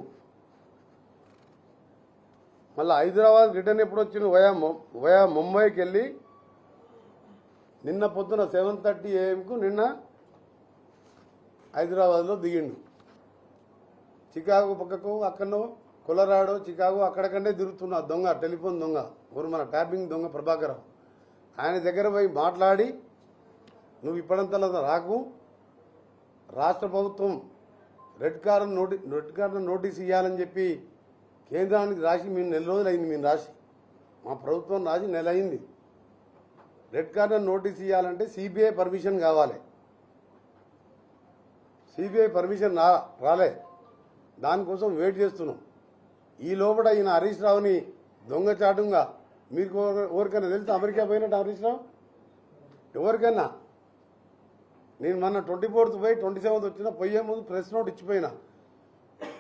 మళ్ళీ హైదరాబాద్ రిటర్న్ ఎప్పుడు వచ్చిండు? వయా ముంబైకి వెళ్ళి నిన్న పొద్దున 7:30 AM నిన్న హైదరాబాద్లో దిగిండు. చికాగో పక్కకు అక్కడో కొలరాడో చికాగో అక్కడికంటే తిరుగుతున్న దొంగ, టెలిఫోన్ దొంగ, మన ట్యాపింగ్ దొంగ ప్రభాకర్ ఆయన దగ్గర పోయి మాట్లాడి నువ్వు ఇప్పటింతలా రాకు, రాష్ట్ర ప్రభుత్వం రెడ్ కార్నర్ నోటీస్ ఇవ్వాలని చెప్పి కేంద్రానికి రాసి మేము నెల రోజులు అయింది, మేము రాసి మా ప్రభుత్వం రాసి నెల అయింది. రెడ్ కార్నర్ నోటీస్ ఇవ్వాలంటే సిబిఐ పర్మిషన్ కావాలి. సిబిఐ పర్మిషన్ రాలే, దానికోసం వెయిట్ చేస్తున్నాం. ఈ లోపల ఈయన హరీష్ రావుని దొంగచాటుగా మీకు ఎవరికైనా తెలిసి అమెరికా పోయినట్టు హరీష్ రావు ఎవరికైనా? నేను మొన్న 24th పోయి 27th వచ్చిన పోయే ముందు ప్రెస్ నోట్ ఇచ్చిపోయినా.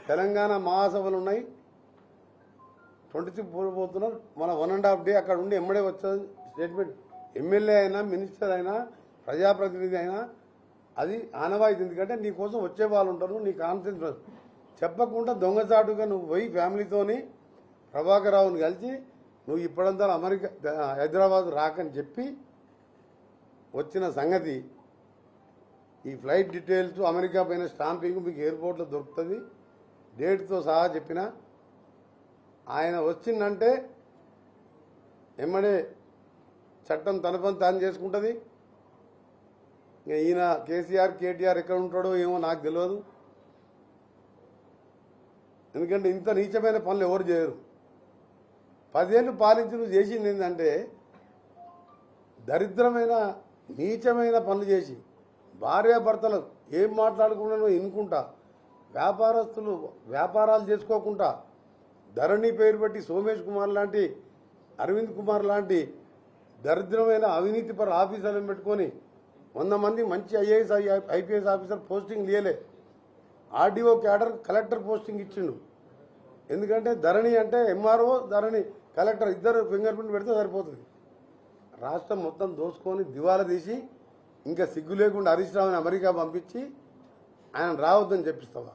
తెలంగాణ మహాసభలు ఉన్నాయి, 26 పోతున్నారు, మన 1.5 day అక్కడ ఉండి ఎమ్మడే వచ్చేది స్టేట్మెంట్. ఎమ్మెల్యే అయినా మినిస్టర్ అయినా ప్రజాప్రతినిధి అయినా అది ఆనవాయితీ. ఎందుకంటే నీ కోసం వచ్చే వాళ్ళు ఉంటారు, నీ కాన్ఫిడెన్స్ చెప్పకుండా దొంగచాటుగా నువ్వు పోయి ఫ్యామిలీతోని ప్రభాకర్ రావుని కలిసి నువ్వు ఇప్పుడంతా అమెరికా హైదరాబాద్ రాకని చెప్పి వచ్చిన సంగతి. ఈ ఫ్లైట్ డీటెయిల్స్ అమెరికా పైన స్టాంపింగ్ మీకు ఎయిర్పోర్ట్లో దొరుకుతుంది, డేట్తో సహా చెప్పిన. ఆయన వచ్చిందంటే ఎమ్మడే చట్టం తన పని తాను చేసుకుంటుంది. ఈయన కేసీఆర్ కేటీఆర్ ఎక్కడ ఉంటాడో ఏమో నాకు తెలియదు. ఎందుకంటే ఇంత నీచమైన పనులు ఎవరు చేయరు. 10 ఏళ్ళు పాలించి నువ్వు చేసింది ఏంటంటే దరిద్రమైన నీచమైన పనులు చేసి భార్యాభర్తలు ఏం మాట్లాడకుండా ఇనుకుంటా, వ్యాపారస్తులు వ్యాపారాలు చేసుకోకుండా, ధరణి పేరు పెట్టి సోమేష్ కుమార్ లాంటి, అరవింద్ కుమార్ లాంటి దరిద్రమైన అవినీతిపర ఆఫీసర్లను పెట్టుకొని 100 మంది మంచి ఐఏఎస్ ఐపీఎస్ ఆఫీసర్ పోస్టింగ్ లేలే. ఆర్డీఓ క్యాడర్ కలెక్టర్ పోస్టింగ్ ఇచ్చిండు. ఎందుకంటే ధరణి అంటే ఎంఆర్ఓ, ధరణి కలెక్టర్ ఇద్దరు ఫింగర్ ప్రింట్ పెడితే సరిపోతుంది. రాష్ట్రం మొత్తం దోసుకొని దివాలా తీసి ఇంకా సిగ్గు లేకుండా హరీష్ రావుని అమెరికా పంపించి ఆయన రావద్దని చెప్పిస్తావా?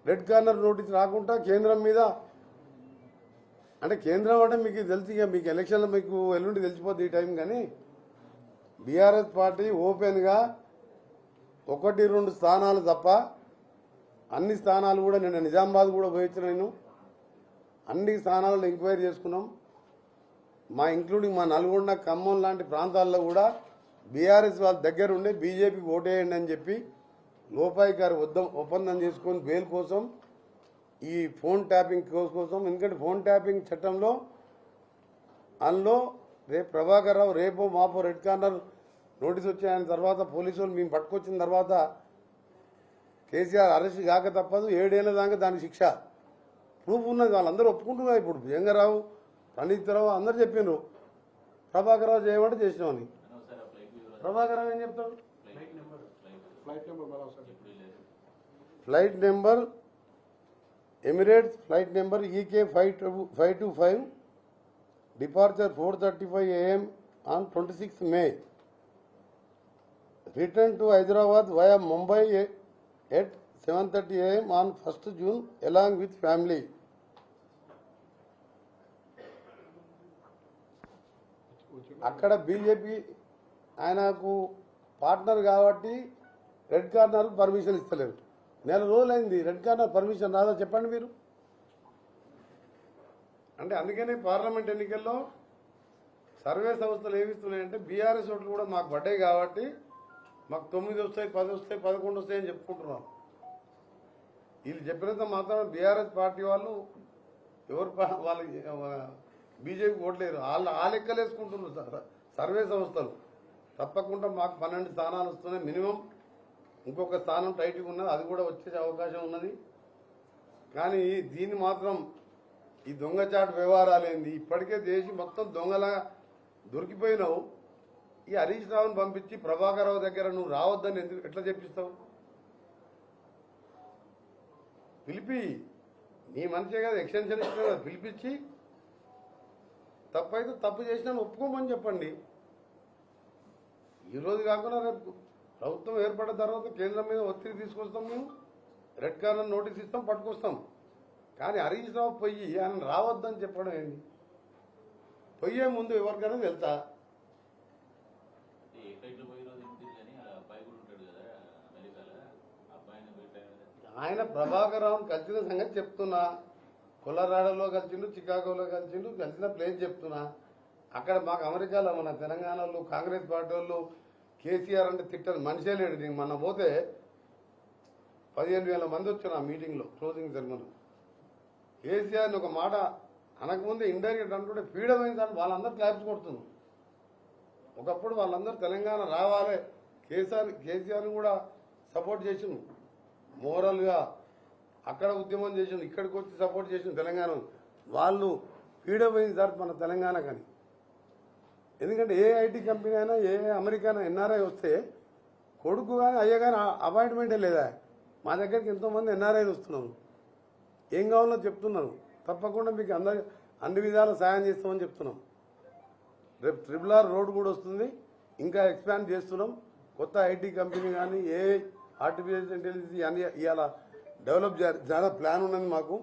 రెడ్ కార్నర్ నోటీస్ రాకుండా కేంద్రం మీద అంటే కేంద్రం అంటే మీకు తెలిసి ఇక మీకు ఎలక్షన్లో మీకు ఎల్లుండి తెలిసిపోద్ది ఈ టైం. కానీ బీఆర్ఎస్ పార్టీ ఓపెన్గా 1-2 స్థానాలు తప్ప అన్ని స్థానాలు కూడా నిన్న నిజామాబాద్ కూడా పోయించిన నేను అన్ని స్థానాలను ఎంక్వైరీ చేసుకున్నాం. ఇంక్లూడింగ్ మా నల్గొండ, ఖమ్మం లాంటి ప్రాంతాల్లో కూడా బీఆర్ఎస్ వాళ్ళ దగ్గర ఉండే బీజేపీకి ఓటేయండి అని చెప్పి లోపాయి గారు ఒప్పందం చేసుకొని బెయిల్ కోసం, ఈ ఫోన్ ట్యాపింగ్ కోసం. ఎందుకంటే ఫోన్ ట్యాపింగ్ చట్టంలో అందులో రేపు ప్రభాకర్ రావు రేపో మాపో రెడ్ కార్నర్ నోటీస్ వచ్చాయని తర్వాత పోలీసు వాళ్ళు మేము పట్టుకొచ్చిన తర్వాత కేసీఆర్ అరెస్ట్ కాక తప్పదు. 7 ఏళ్ల దాకా దానికి శిక్ష ప్రూఫ్ ఉన్నది. వాళ్ళందరూ ఒప్పుకుంటున్నారు. ఇప్పుడు భుజంగరావు, పండితరావు అందరూ చెప్పినారు ప్రభాకర్ రావు చేయమంటే చేసినామని. ప్రభాకర్ రావు ఏం చెప్తాడు? Flight number Emirates flight number EK 525 departure 4:35 AM on 26 May returned to Hyderabad via Mumbai at 7:30 a.m. on 1st June along with family. అక్కడ బీజేపీ ఆయనకు పార్ట్నర్ కాబట్టి రెడ్ కార్నర్ పర్మిషన్ ఇస్తలేరు. నెల రోజులైంది రెడ్ కార్నర్ పర్మిషన్ రాదా చెప్పండి మీరు. అంటే అందుకనే పార్లమెంట్ ఎన్నికల్లో సర్వే సంస్థలు ఏమిస్తున్నాయంటే బీఆర్ఎస్ ఓట్లు కూడా మాకు పడ్డాయి కాబట్టి మాకు 9 వస్తాయి, 10 వస్తాయి, 11 వస్తాయని చెప్పుకుంటున్నాం. వీళ్ళు చెప్పినంత మాత్రం బీఆర్ఎస్ పార్టీ వాళ్ళు ఎవరు వాళ్ళు బీజేపీ ఓట్లేరు, ఆ లెక్కలు వేసుకుంటున్నారు సర్వే సంస్థలు. తప్పకుండా మాకు 12 స్థానాలు వస్తున్నాయి మినిమం. ఇంకొక స్థానం టైట్గా ఉన్నది, అది కూడా వచ్చే అవకాశం ఉన్నది. కానీ దీన్ని మాత్రం ఈ దొంగచాటు వ్యవహారాలేంది, ఇప్పటికే దేశం మొత్తం దొంగలా దొరికిపోయినావు. ఈ హరీష్ రావుని పంపించి ప్రభాకర్ రావు దగ్గర నువ్వు రావద్దని ఎందుకు ఎట్లా చెప్పిస్తావు? పిలిపి నీ మంచిగా కదా ఎక్స్టెన్షన్ ఇచ్చిన కదా, పిలిపించి తప్పైతే తప్పు చేసినా ఒప్పుకోమని చెప్పండి. ఈరోజు కాకుండా రేపు ప్రభుత్వం ఏర్పడిన తర్వాత కేంద్రం మీద ఒత్తిడి తీసుకొస్తాం, మేము రెడ్ కార్నర్ నోటీస్ ఇస్తాం, పట్టుకొస్తాం. కానీ హరీష్ రావు పొయ్యి ఆయన రావద్దని చెప్పడం ఏంది? పొయ్యే ముందు ఎవరికైనా తెలుసా? ఆయన ప్రభాకర్ రావుని కలిసిన సంగతి చెప్తున్నా. కొలరాడోలో కలిసిండు, చికాగోలో కలిసిండు, కలిసిన ప్లేస్ చెప్తున్నా. అక్కడ మాకు అమెరికాలో మన తెలంగాణలో కాంగ్రెస్ పార్టీ వాళ్ళు కేసీఆర్ అంటే తిట్టని మనిషే లేడు. నేను మొన్న పోతే 15,000 మంది వచ్చారు ఆ మీటింగ్లో క్లోజింగ్ సెరమనీ. కేసీఆర్ని ఒక మాట అనకముందే ఇండైరెక్ట్ అంటుంటే పీడమైందని వాళ్ళందరూ క్లాప్స్ కొడుతున్నారు. ఒకప్పుడు వాళ్ళందరూ తెలంగాణ రావాలి, కేసీఆర్ని కూడా సపోర్ట్ చేసిండు, మోరల్గా అక్కడ ఉద్యమం చేసిండు, ఇక్కడికి వచ్చి సపోర్ట్ చేసిండు తెలంగాణ. వాళ్ళు పీడమైంది సార్ మన తెలంగాణ. కానీ ఎందుకంటే ఏ ఐటీ కంపెనీ అయినా ఏ అమెరికా ఎన్ఆర్ఐ వస్తే కొడుకు కానీ అయ్యే కానీ అపాయింట్మెంటే లేదా? మా దగ్గరికి ఎంతోమంది ఎన్ఆర్ఐలు వస్తున్నారు, ఏం కావాలో చెప్తున్నారు. తప్పకుండా మీకు అన్ని విధాలు సాయం చేస్తామని చెప్తున్నాం. రేపు RRR రోడ్ కూడా వస్తుంది, ఇంకా ఎక్స్పాండ్ చేస్తున్నాం. కొత్త ఐటీ కంపెనీ కానీ ఏ ఆర్టిఫిషియల్ ఇంటెలిజెన్స్ అని ఇవాళ డెవలప్ చాలా ప్లాన్ ఉన్నది మాకు.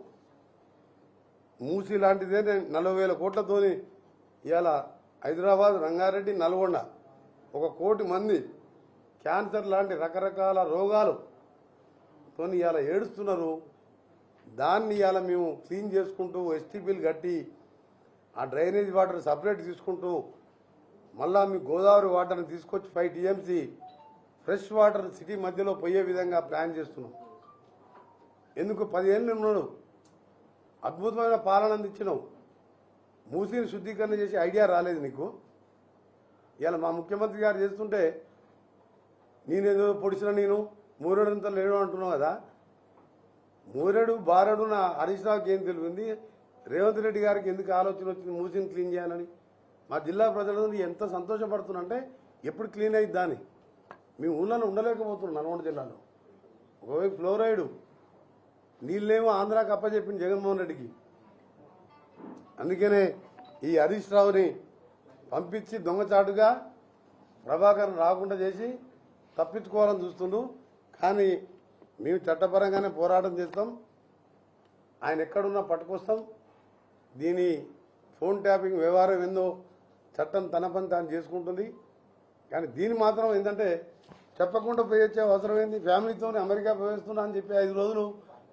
మూసీ లాంటిదే 40,000 కోట్లతోని ఇవాళ హైదరాబాద్, రంగారెడ్డి, నల్గొండ 1 కోటి మంది క్యాన్సర్ లాంటి రకరకాల రోగాలతో ఇవాళ ఏడుస్తున్నారు. దాన్ని ఇవాళ మేము క్లీన్ చేసుకుంటూ ఎస్టీపీలు కట్టి ఆ డ్రైనేజ్ వాటర్ సపరేట్ తీసుకుంటూ మళ్ళా మీ గోదావరి వాటర్ని తీసుకొచ్చి 5 TMC ఫ్రెష్ వాటర్ సిటీ మధ్యలో పోయే విధంగా ప్లాన్ చేస్తున్నాం. ఎందుకు 10 ఏళ్ళు ఉన్నాడు, అద్భుతమైన పాలన అందించినావు. మూసీని శుద్ధీకరణ చేసి ఐడియా రాలేదు నీకు. ఇలా మా ముఖ్యమంత్రి గారు చేస్తుంటే నేనేదో పొడిచిన నేను మూరెడంతా లేడు అంటున్నావు కదా. మూరెడు బారెడు నా హరీష్ రావుకి ఏం తెలిపింది? రేవంత్ రెడ్డి గారికి ఎందుకు ఆలోచన వచ్చింది మూసీని క్లీన్ చేయాలని? మా జిల్లా ప్రజలు ఎంత సంతోషపడుతున్నంటే ఎప్పుడు క్లీన్ అయిద్దా అని. మేము ఊళ్ళో ఉండలేకపోతున్నాం. నల్గొండ జిల్లాలో ఒకవైపు ఫ్లోరైడ్ నీళ్ళేమో ఆంధ్రాకి అప్పచెప్పింది జగన్మోహన్ రెడ్డికి. అందుకనే ఈ హరీష్ రావుని పంపించి దొంగచాటుగా ప్రభాకర్ రాకుండా చేసి తప్పించుకోవాలని చూస్తుండు. కానీ మేము చట్టపరంగానే పోరాటం చేస్తాం, ఆయన ఎక్కడున్నా పట్టుకొస్తాం. దీని ఫోన్ ట్యాపింగ్ వ్యవహారం ఏందో చట్టం తన పని తాను చేసుకుంటుంది. కానీ దీన్ని మాత్రం ఏంటంటే చెప్పకుండా పోయొచ్చే అవసరం ఏంది? ఫ్యామిలీతో అమెరికా పోయేస్తున్నా అని చెప్పి 5 రోజులు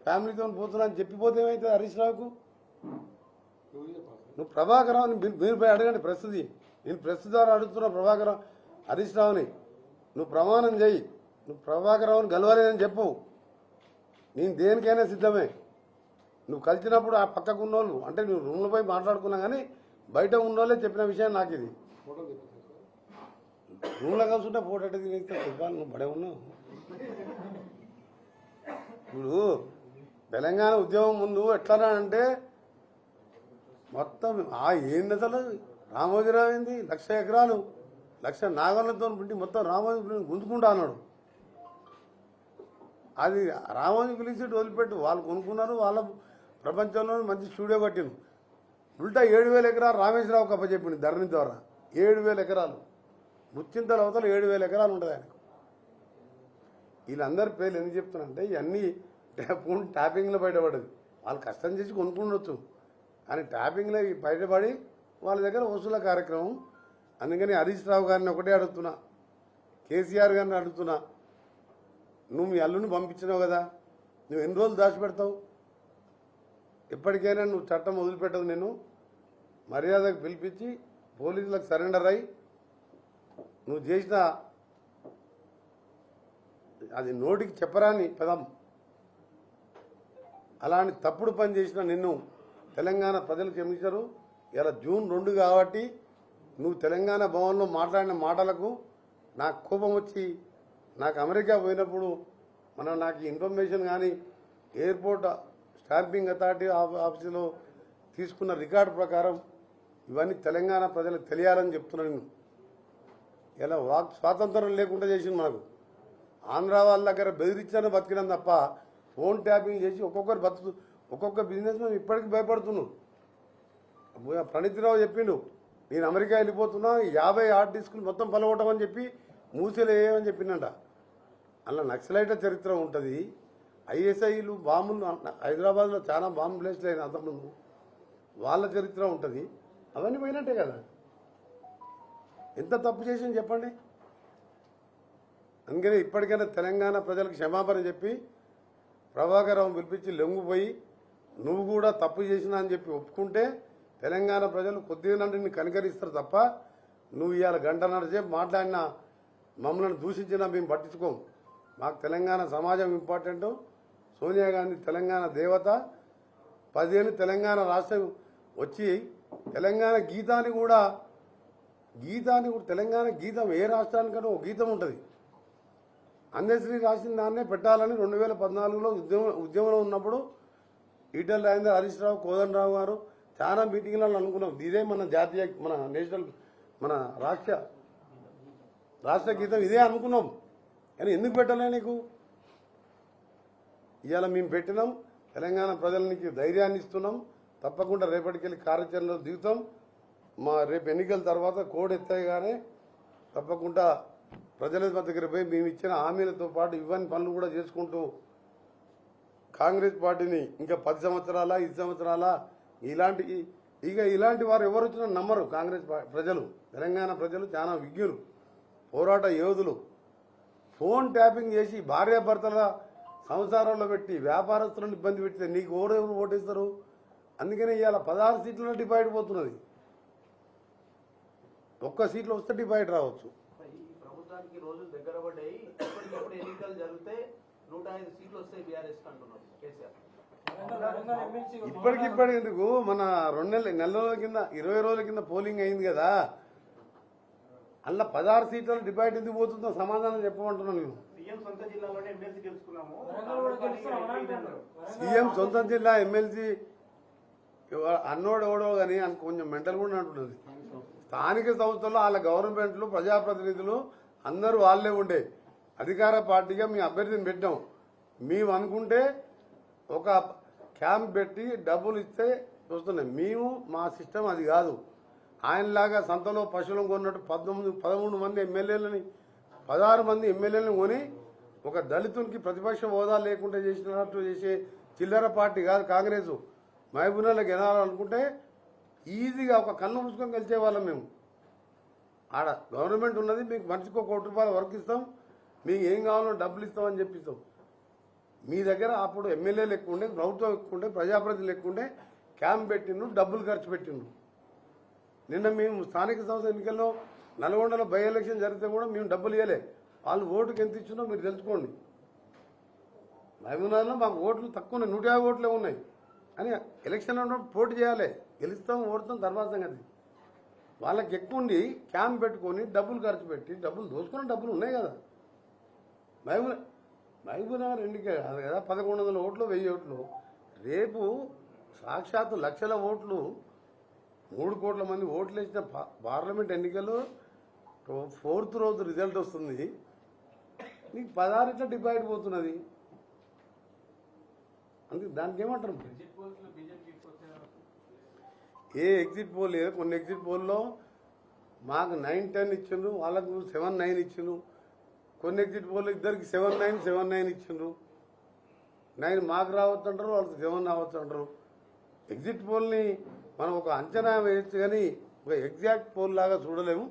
ఫ్యామిలీతో పోతున్నా అని చెప్పిపోతే ఏమవుతుంది హరీష్ రావుకు? నువ్వు ప్రభాకర్ రావుని మీరు పోయి అడగండి ప్రస్తుతి. నేను ప్రెస్ ద్వారా అడుగుతున్నా ప్రభాకర్ హరీష్ రావుని, నువ్వు ప్రమాణం చేయి, నువ్వు ప్రభాకర్ రావుని గెలవలేదని చెప్పు. నేను దేనికైనా సిద్ధమే. నువ్వు కలిసినప్పుడు ఆ పక్కకున్నోళ్ళు అంటే నువ్వు రూమ్లో పోయి మాట్లాడుకున్నా కానీ బయట ఉన్నోళ్ళే చెప్పిన విషయం నాకు ఇది. రూమ్లో కలుసుంటే ఫోటో ఎట్ట తినేస్తా చెప్పాలి, నువ్వు బడే ఉన్నావు. ఇప్పుడు తెలంగాణ ఉద్యమం ముందు ఎట్లా అంటే మొత్తం ఏంది అసలు రామోజీరావు ఏంది 1,00,000 ఎకరాలు 1,00,000 నాగర్లతో పుట్టి మొత్తం రామోజీ గుంజుకుంటా అన్నాడు. అది రామోజీ పిలిచి వదిలిపెట్టు, వాళ్ళు కొనుక్కున్నారు, వాళ్ళ ప్రపంచంలో మంచి స్టూడియో కట్టింది. ఉల్టా 7,000 ఎకరాలు రామేశ్వరరావుకి అప్పచెప్పింది ధరణి ద్వారా. 7,000 ఎకరాలు ముచ్చింతల అవతల 7,000 ఎకరాలు ఉంటుంది ఆయనకు. వీళ్ళందరి పేర్లు ఎందుకు చెప్తున్నారంటే ఇవన్నీ ఫోన్ ట్యాపింగ్లో బయటపడదు. వాళ్ళు కష్టం చేసి కొనుక్కుండొచ్చు, కానీ ట్యాపింగ్లో బయటపడి వాళ్ళ దగ్గర వసూల కార్యక్రమం. అందుకని హరీష్ రావు గారిని ఒకటే అడుగుతున్నా, కేసీఆర్ గారిని అడుగుతున్నా, నువ్వు మీ అల్లుని పంపించినావు కదా, నువ్వు ఎన్ని రోజులు దాచిపెడతావు? ఎప్పటికైనా నువ్వు చట్టం వదిలిపెట్టదు. నేను మర్యాదకు పిలిపించి పోలీసులకు సరెండర్ అయ్యి నువ్వు చేసిన అది నోటికి చెప్పరాని పదం, అలాంటి తప్పుడు పని చేసిన నిన్ను తెలంగాణ ప్రజలు క్షమించరు. ఇలా జూన్ 2 కాబట్టి నువ్వు తెలంగాణ భవన్లో మాట్లాడిన మాటలకు నాకు కోపం వచ్చి నాకు అమెరికా పోయినప్పుడు నాకు ఇన్ఫర్మేషన్ కానీ ఎయిర్పోర్ట్ స్టాంపింగ్ అథారిటీ ఆఫీసులో తీసుకున్న రికార్డు ప్రకారం ఇవన్నీ తెలంగాణ ప్రజలకు తెలియాలని చెప్తున్నాను. నేను ఇలా వాక్ స్వాతంత్రం లేకుండా చేసింది. మనకు ఆంధ్ర వాళ్ళ దగ్గర బెదిరించాను బతికినాం తప్ప ఫోన్ ట్యాపింగ్ చేసి ఒక్కొక్క బిజినెస్ మ్యాన్ ఇప్పటికీ భయపడుతున్నాను. ప్రణీతిరావు చెప్పిండు, నేను అమెరికా వెళ్ళిపోతున్నా, 50 హార్డ్ డిస్కులు మొత్తం పలగొట్టమని చెప్పి మూసేలేయమని చెప్పిందంట. అలా నక్సలైట చరిత్ర ఉంటుంది. ఐఎస్ఐలు బాంబులు హైదరాబాద్లో చాలా బాంబు బ్లాస్ట్లు అయిన అంతకుముందు వాళ్ళ చరిత్ర ఉంటుంది. అవన్నీ పోయినట్టే కదా. ఎంత తప్పు చేసింది చెప్పండి. అందుకని ఇప్పటికైనా తెలంగాణ ప్రజలకు క్షమాపణ చెప్పి ప్రభాకర్ రావు పిలిపించి లొంగిపోయి నువ్వు కూడా తప్పు చేసినా అని చెప్పి ఒప్పుకుంటే తెలంగాణ ప్రజలు కొద్దిగా నిన్ను కనికరిస్తారు తప్ప నువ్వు ఇవాళ గంటన్నర సేపు మాట్లాడినా మమ్మల్ని దూషించినా మేము పట్టించుకోము. మాకు తెలంగాణ సమాజం ఇంపార్టెంట్. సోనియా గాంధీ తెలంగాణ దేవత. 10 ఏళ్ళు తెలంగాణ రాష్ట్రం వచ్చి తెలంగాణ గీతాన్ని కూడా తెలంగాణ గీతం ఏ రాష్ట్రానికైనా ఒక గీతం ఉంటుంది. అందశ్రీ రాసిన దాన్నే పెట్టాలని 2014లో ఉద్యమంలో ఉన్నప్పుడు ఈటెల రాజేందర్, హరీష్ రావు, కోదండరావు గారు చాలా మీటింగ్లలో అనుకున్నాం, ఇదే మన జాతీయ మన నేషనల్ మన రాష్ట్ర గీతం ఇదే అనుకున్నాం. కానీ ఎందుకు పెట్టలే నీకు? ఇవాళ మేము పెట్టినాం. తెలంగాణ ప్రజలకి ధైర్యాన్ని ఇస్తున్నాం. తప్పకుండా రేపటికెళ్ళి కార్యాచరణలో దిగుతాం. రేపు ఎన్నికల తర్వాత కోడ్ ఎత్తాయిగానే తప్పకుండా ప్రజల దగ్గర పోయి మేము ఇచ్చిన హామీలతో పాటు ఇవన్నీ పనులు కూడా చేసుకుంటూ కాంగ్రెస్ పార్టీని ఇంకా 10 సంవత్సరాల 5 సంవత్సరాల ఇలాంటి వారు ఎవరు వచ్చినా నమ్మరు. కాంగ్రెస్ ప్రజలు, తెలంగాణ ప్రజలు చాలా విజ్ఞులు, పోరాట యోధులు. ఫోన్ ట్యాపింగ్ చేసి భార్యాభర్తల సంసారంలో పెట్టి వ్యాపారస్తులను ఇబ్బంది పెడితే నీకు ఎవరు ఓటేస్తారు? అందుకనే ఇవాళ 16 సీట్లలో డివైడ్ పోతున్నది. ఒక్క సీట్లో వస్తే డివైడ్ రావచ్చు. ప్రభుత్వానికి రోజులు దగ్గర పడ్డాయి. ఎప్పటికప్పుడు ఎన్నికలు జరిగితే 105 సీట్లు వస్తాయి బీఆర్ఎస్ అంటున్నారు కేసీఆర్. ఇప్పటికిప్పటి ఎందుకు? మన 2 నెల రోజుల కింద 20 రోజుల కింద పోలింగ్ అయింది కదా, అలా 16 సీట్ల డిబేట్ ఎందుకు పోతుందో సమాధానం చెప్పమంటున్నాను నేను. సీఎం సొంత జిల్లాలోనే ఎమ్మెల్సీ గెలుచుకున్నాము. సీఎం సొంత జిల్లా ఎమ్మెల్సీ అన్నోడు ఎవడో కానీ కొంచెం మెంటల్ కూడా అంటున్నది. స్థానిక సంస్థల్లో వాళ్ళ గవర్నమెంట్లు ప్రజాప్రతినిధులు అందరూ వాళ్ళే ఉండే. అధికార పార్టీగా మీ అభ్యర్థిని పెట్టాం. మేము అనుకుంటే ఒక క్యాంప్ పెట్టి డబ్బులు ఇస్తే వస్తున్నాయి. మేము మా సిస్టమ్ అది కాదు. ఆయనలాగా సంతలో పశువులను కొన్నట్టు 13 మంది ఎమ్మెల్యేలని 16 మంది ఎమ్మెల్యేలను కొని ఒక దళితునికి ప్రతిపక్ష హోదా లేకుండా చేసినట్టు చేసే చిల్లర పార్టీ కాదు కాంగ్రెస్. మహబూబ్నగర్లో గెలాలనుకుంటే ఈజీగా ఒక కన్ను మూసుకొని గెలిచే వాళ్ళం మేము. ఆడ గవర్నమెంట్ ఉన్నది, మీకు మనిషికి ₹1 కోటి వర్క్ ఇస్తాం, మీకు ఏం కావాలో డబ్బులు ఇస్తామని చెప్పిస్తాం. మీ దగ్గర అప్పుడు ఎమ్మెల్యేలు ఎక్కువ ఉండే, ప్రభుత్వం ఎక్కువ ఉండే, ప్రజాప్రతినిధులు ఎక్కువ ఉండే, క్యాంప్ పెట్టిండ్రు, డబ్బులు ఖర్చు పెట్టిండ్రు. నిన్న మేము స్థానిక సంస్థ ఎన్నికల్లో నల్గొండలో బై ఎలక్షన్ జరిగితే కూడా మేము డబ్బులు ఇవ్వలే. వాళ్ళు ఓటుకు ఎంత ఇచ్చినో మీరు తెలుసుకోండి. మహబూబ్నగర్లో మాకు ఓట్లు తక్కువ ఉన్నాయి, 150 ఓట్లే ఉన్నాయి. అని ఎలక్షన్ అన్నప్పుడు పోటీ చేయాలి, గెలుస్తాం ఓడుతాం తర్వాత సంగతి. వాళ్ళకి ఎక్కువ ఉండి క్యాంప్ పెట్టుకొని డబ్బులు ఖర్చు పెట్టి డబ్బులు దోసుకున్న డబ్బులు ఉన్నాయి కదా. మహబూబ్నగర్ ఎన్నిక కాదు కదా, 1100 ఓట్లు 1000 ఓట్లు. రేపు సాక్షాత్తు లక్షల ఓట్లు 3 కోట్ల మంది ఓట్లు వేసిన పార్లమెంట్ ఎన్నికల్లో 4th రోజు రిజల్ట్ వస్తుంది. నీకు 16 ఇట్లా డివైడ్ పోతున్నది. అందుకే దానికి ఏమంటారు? ఏ ఎగ్జిట్ పోల్ లేదు. కొన్ని ఎగ్జిట్ పోల్లో మాకు 9-10 ఇచ్చిండ్రు, వాళ్ళకు 7-9 ఇచ్చిండ్రు. కొన్ని ఎగ్జిట్ పోల్ ఇద్దరికి 7-9 7-9 ఇచ్చిండ్రు. 9 మాకు రావచ్చు అంటారు, వాళ్ళకి 7 రావచ్చు అంటారు. ఎగ్జిట్ పోల్ని మనం ఒక అంచనా వేయచ్చు కానీ ఒక ఎగ్జాక్ట్ పోల్ లాగా చూడలేము.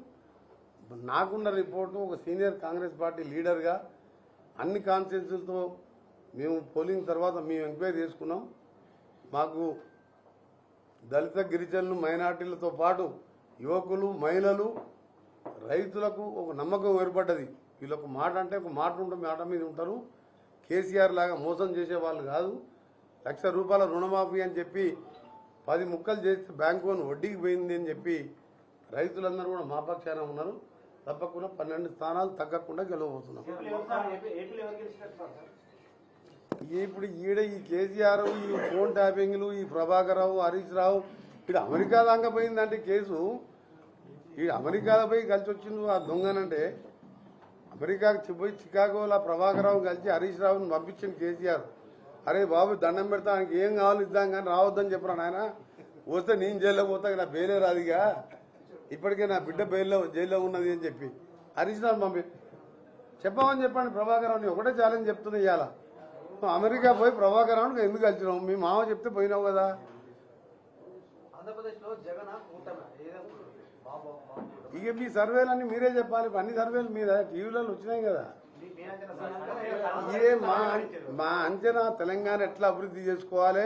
నాకున్న రిపోర్టు ఒక సీనియర్ కాంగ్రెస్ పార్టీ లీడర్గా అన్ని కాన్స్టిట్యూన్సీలతో మేము పోలింగ్ తర్వాత మేము ఎంక్వైరీ చేసుకున్నాం. మాకు దళిత గిరిజనులు మైనార్టీలతో పాటు యువకులు మహిళలు రైతులకు ఒక నమ్మకం ఏర్పడ్డది. వీళ్ళొక మాట అంటే ఒక మాట ఉంటే మాట మీద ఉంటారు. కేసీఆర్ లాగా మోసం చేసే వాళ్ళు కాదు. ₹1,00,000 రుణమాఫీ అని చెప్పి 10 ముక్కలు చేస్తే బ్యాంకు వడ్డీకి పోయింది అని చెప్పి రైతులందరూ కూడా మా పక్షాన ఉన్నారు. తప్పకుండా 12 స్థానాలు తగ్గకుండా గెలవబోతున్నాం. ఇప్పుడు ఈడ ఈ కేసీఆర్ ఈ ఫోన్ ట్యాపింగ్లు ఈ ప్రభాకర్ రావు హరీష్ రావు ఇక్కడ అమెరికా దాకా పోయిందంటే కేసు ఈ అమెరికాలో పోయి కలిసి వచ్చింది ఆ దొంగనంటే అమెరికాకి పోయి చికాగోలో ప్రభాకర్ రావు కలిసి హరీష్ రావుని పంపించింది కేసీఆర్. అరే బాబు దండం పెడతా ఆయనకి ఏం కావాలి ఇద్దాం కానీ రావద్దని చెప్పాను. ఆయన వస్తే నేను జైల్లో పోతా నా బెయిలే రాదుగా ఇప్పటికే నా బిడ్డ జైల్లో ఉన్నది అని చెప్పి హరీష్ రావు చెప్పమని చెప్పండి. ప్రభాకర్ రావుని ఒకటే ఛాలెంజ్ చెప్తున్నా ఇవాళ అమెరికా పోయి ప్రభాకర్ రావుని ఎందుకు కలిసినావు? మీ మామ చెప్తే పోయినావు కదా. ఇక మీ సర్వేలన్నీ మీరే చెప్పాలి. అన్ని సర్వేలు మీద టీవీలలో వచ్చినాయి కదా. ఇదే మా అంచనా తెలంగాణ ఎట్లా అభివృద్ధి చేసుకోవాలి,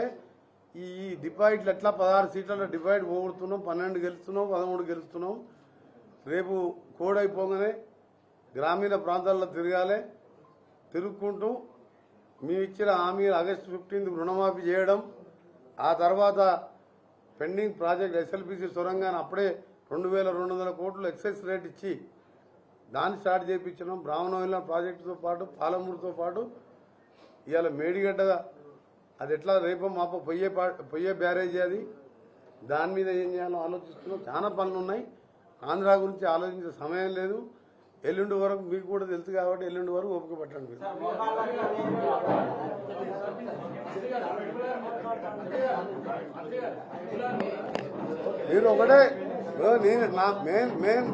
ఈ డిపాజిట్లు ఎట్లా 16 సీట్లలో డిపాజిట్ పోగొడుతున్నాం, 12 గెలుస్తున్నాం, 13 గెలుస్తున్నాం. రేపు కోడ్ అయిపోగానే గ్రామీణ ప్రాంతాల్లో తిరగాలి. తిరుగుకుంటూ మేము ఇచ్చిన హామీలు ఆగస్టు 15 రుణమాఫీ చేయడం, ఆ తర్వాత పెండింగ్ ప్రాజెక్ట్ ఎస్ఎల్బీసీ సొరంగాన్ని అప్పుడే 2200 కోట్లు ఎక్సైజ్ రేట్ ఇచ్చి దాన్ని స్టార్ట్ చేయించడం. బ్రాహ్మణవెల్లం ప్రాజెక్టుతో పాటు పాలమూరుతో పాటు ఇవాళ మేడిగడ్డ అది ఎట్లా రేపో మాపో పొయ్యే బ్యారేజీ అది దాని మీద ఏం చేయాలో ఆలోచిస్తున్నాం. చాలా పనులు ఉన్నాయి. ఆంధ్ర గురించి ఆలోచించే సమయం లేదు. ఎల్లుండి వరకు మీకు కూడా తెలుసు కాబట్టి ఎల్లుండి వరకు ఓపిక పట్టండి. మీరు ఒకటే నేను నా మెయిన్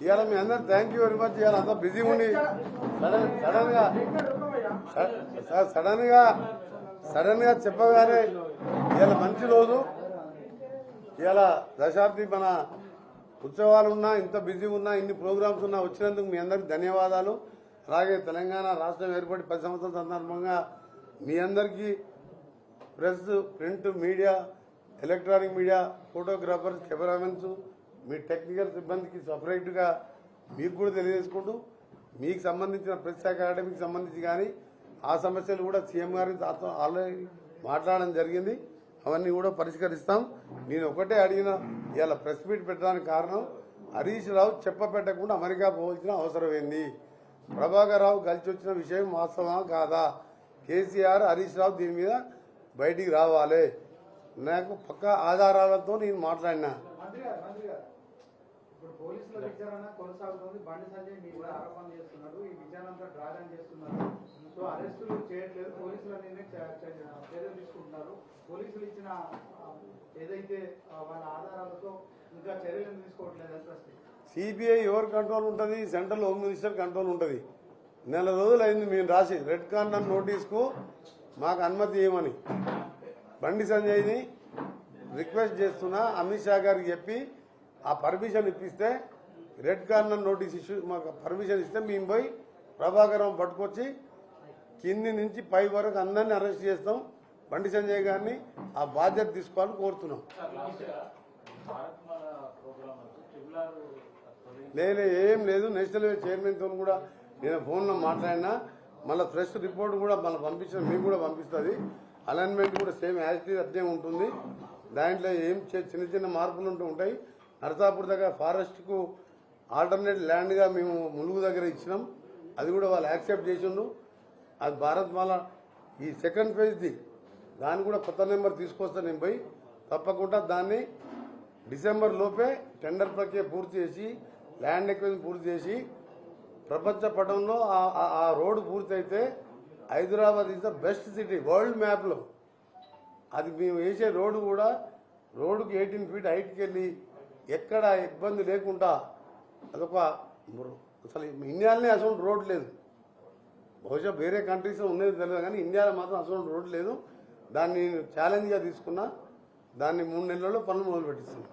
ఇవాళ మీ అందరు థ్యాంక్ యూ వెరీ మచ్. ఇవాళ అంతా బిజీ ఉండి సడన్ గా చెప్పగానే ఇవాళ మంచి రోజు. ఇవాళ దశాబ్ది మన ఉత్సవాలు ఉన్నా ఇంత బిజీ ఉన్నా ఇన్ని ప్రోగ్రామ్స్ ఉన్నా వచ్చినందుకు మీ అందరికి ధన్యవాదాలు. అలాగే తెలంగాణ రాష్ట్రం ఏర్పడి 10 సంవత్సరాల సందర్భంగా మీ అందరికీ press print media electronic media photographers cameramens మీ టెక్నికల్ సిబ్బందికి సపరేట్గా మీకు కూడా తెలియజేసుకుంటూ మీకు సంబంధించిన ప్రెస్ అకాడమీకి సంబంధించి కానీ ఆ సమస్యలు కూడా సీఎం గారితో ఆల్రెడీ మాట్లాడడం జరిగింది. అవన్నీ కూడా పరిష్కరిస్తాం. నేను ఒకటే అడిగిన ఇవాళ ప్రెస్ మీట్ పెట్టడానికి కారణం హరీష్ రావు చెప్పపెట్టకుండా అమెరికా పోవాల్సిన అవసరం ఏంది? ప్రభాకర్ రావు కలిసి వచ్చిన విషయం వాస్తవమా కాదా? కేసీఆర్ హరీష్ రావు దీని మీద బయటికి రావాలి. నాకు పక్కా ఆధారాలతో నేను మాట్లాడినా. ఇప్పుడు పోలీసుల విచారణ కొనసాగుతుంది. బండి సంజయ్ మీ కూడా ఆరోపణలు చేస్తున్నారు. ఈ విచారణ అంతా డ్రాగన్ చేస్తున్నారు. సో అరెస్టులు చేయట్లేదు. పోలీసుల చర్యలు తీసుకుంటున్నారు. పోలీసులు ఇచ్చిన ఏదైతే వాళ్ళ ఆధారాలతో ఇంకా చర్యలు తీసుకోవట్లేదు. సిబిఐ ఎవరు కంట్రోల్ ఉంటుంది? సెంట్రల్ హోమ్ మినిస్టర్ కంట్రోల్ ఉంటుంది. 4 రోజులు అయింది మేము రాసి రెడ్ కార్నర్ నోటీస్కు మాకు అనుమతి ఇవ్వమని బండి సంజయ్ని రిక్వెస్ట్ చేస్తున్నా. అమిత్ షా గారికి చెప్పి ఆ పర్మిషన్ ఇప్పిస్తే రెడ్ కార్నర్ నోటీస్ ఇష్యూ మాకు పర్మిషన్ ఇస్తే మేము పోయి ప్రభాకరం పట్టుకొచ్చి కింది నుంచి పై వరకు అందరినీ అరెస్ట్ చేస్తాం. బండి సంజయ్ గారిని ఆ బాధ్యత తీసుకోవాలని కోరుతున్నాం. ఏం లేదు. నేషనల్ చైర్మన్తో కూడా నేను ఫోన్లో మాట్లాడినా. మళ్ళీ ఫ్రెష్ రిపోర్ట్ కూడా మళ్ళీ పంపించిన మీకు కూడా పంపిస్తుంది. అలైన్మెంట్ కూడా సేమ్ యాజ్ ఇట్ ఈజ్ అట్లే ఉంటుంది. దాంట్లో ఏం చిన్న చిన్న మార్పులు ఉంటాయి. నరసాపూర్ దగ్గర ఫారెస్ట్కు ఆల్టర్నేట్ ల్యాండ్గా మేము ములుగు దగ్గర ఇచ్చినాం. అది కూడా వాళ్ళు యాక్సెప్ట్ చేసిండ్రు. అది భారత్ మాల ఈ సెకండ్ ఫేజ్ది దాన్ని కూడా కొత్త నెంబర్ తీసుకొస్తా నేను పోయి తప్పకుండా దాన్ని డిసెంబర్ లోపే టెండర్ ప్రక్రియ పూర్తి చేసి ల్యాండ్ ఎక్విజిషన్ పూర్తి చేసి ప్రపంచ పటంలో ఆ రోడ్డు పూర్తి అయితే Hyderabad is the best city world మ్యాప్లో. అది మేము వేసే రోడ్డు కూడా రోడ్డుకి 18 ఫీట్ హైట్కి వెళ్ళి ఎక్కడ ఇబ్బంది లేకుండా అదొక అసలు ఇండియాలోనే అసలు రోడ్ లేదు. బహుశా వేరే కంట్రీస్లో ఉన్నది తెలియదు కానీ ఇండియాలో మాత్రం అసలు రోడ్ లేదు. దాన్ని ఛాలెంజ్గా తీసుకున్నా, దాన్ని 3 నెలల్లో పనులు మొదలు పెట్టిస్తున్నాం.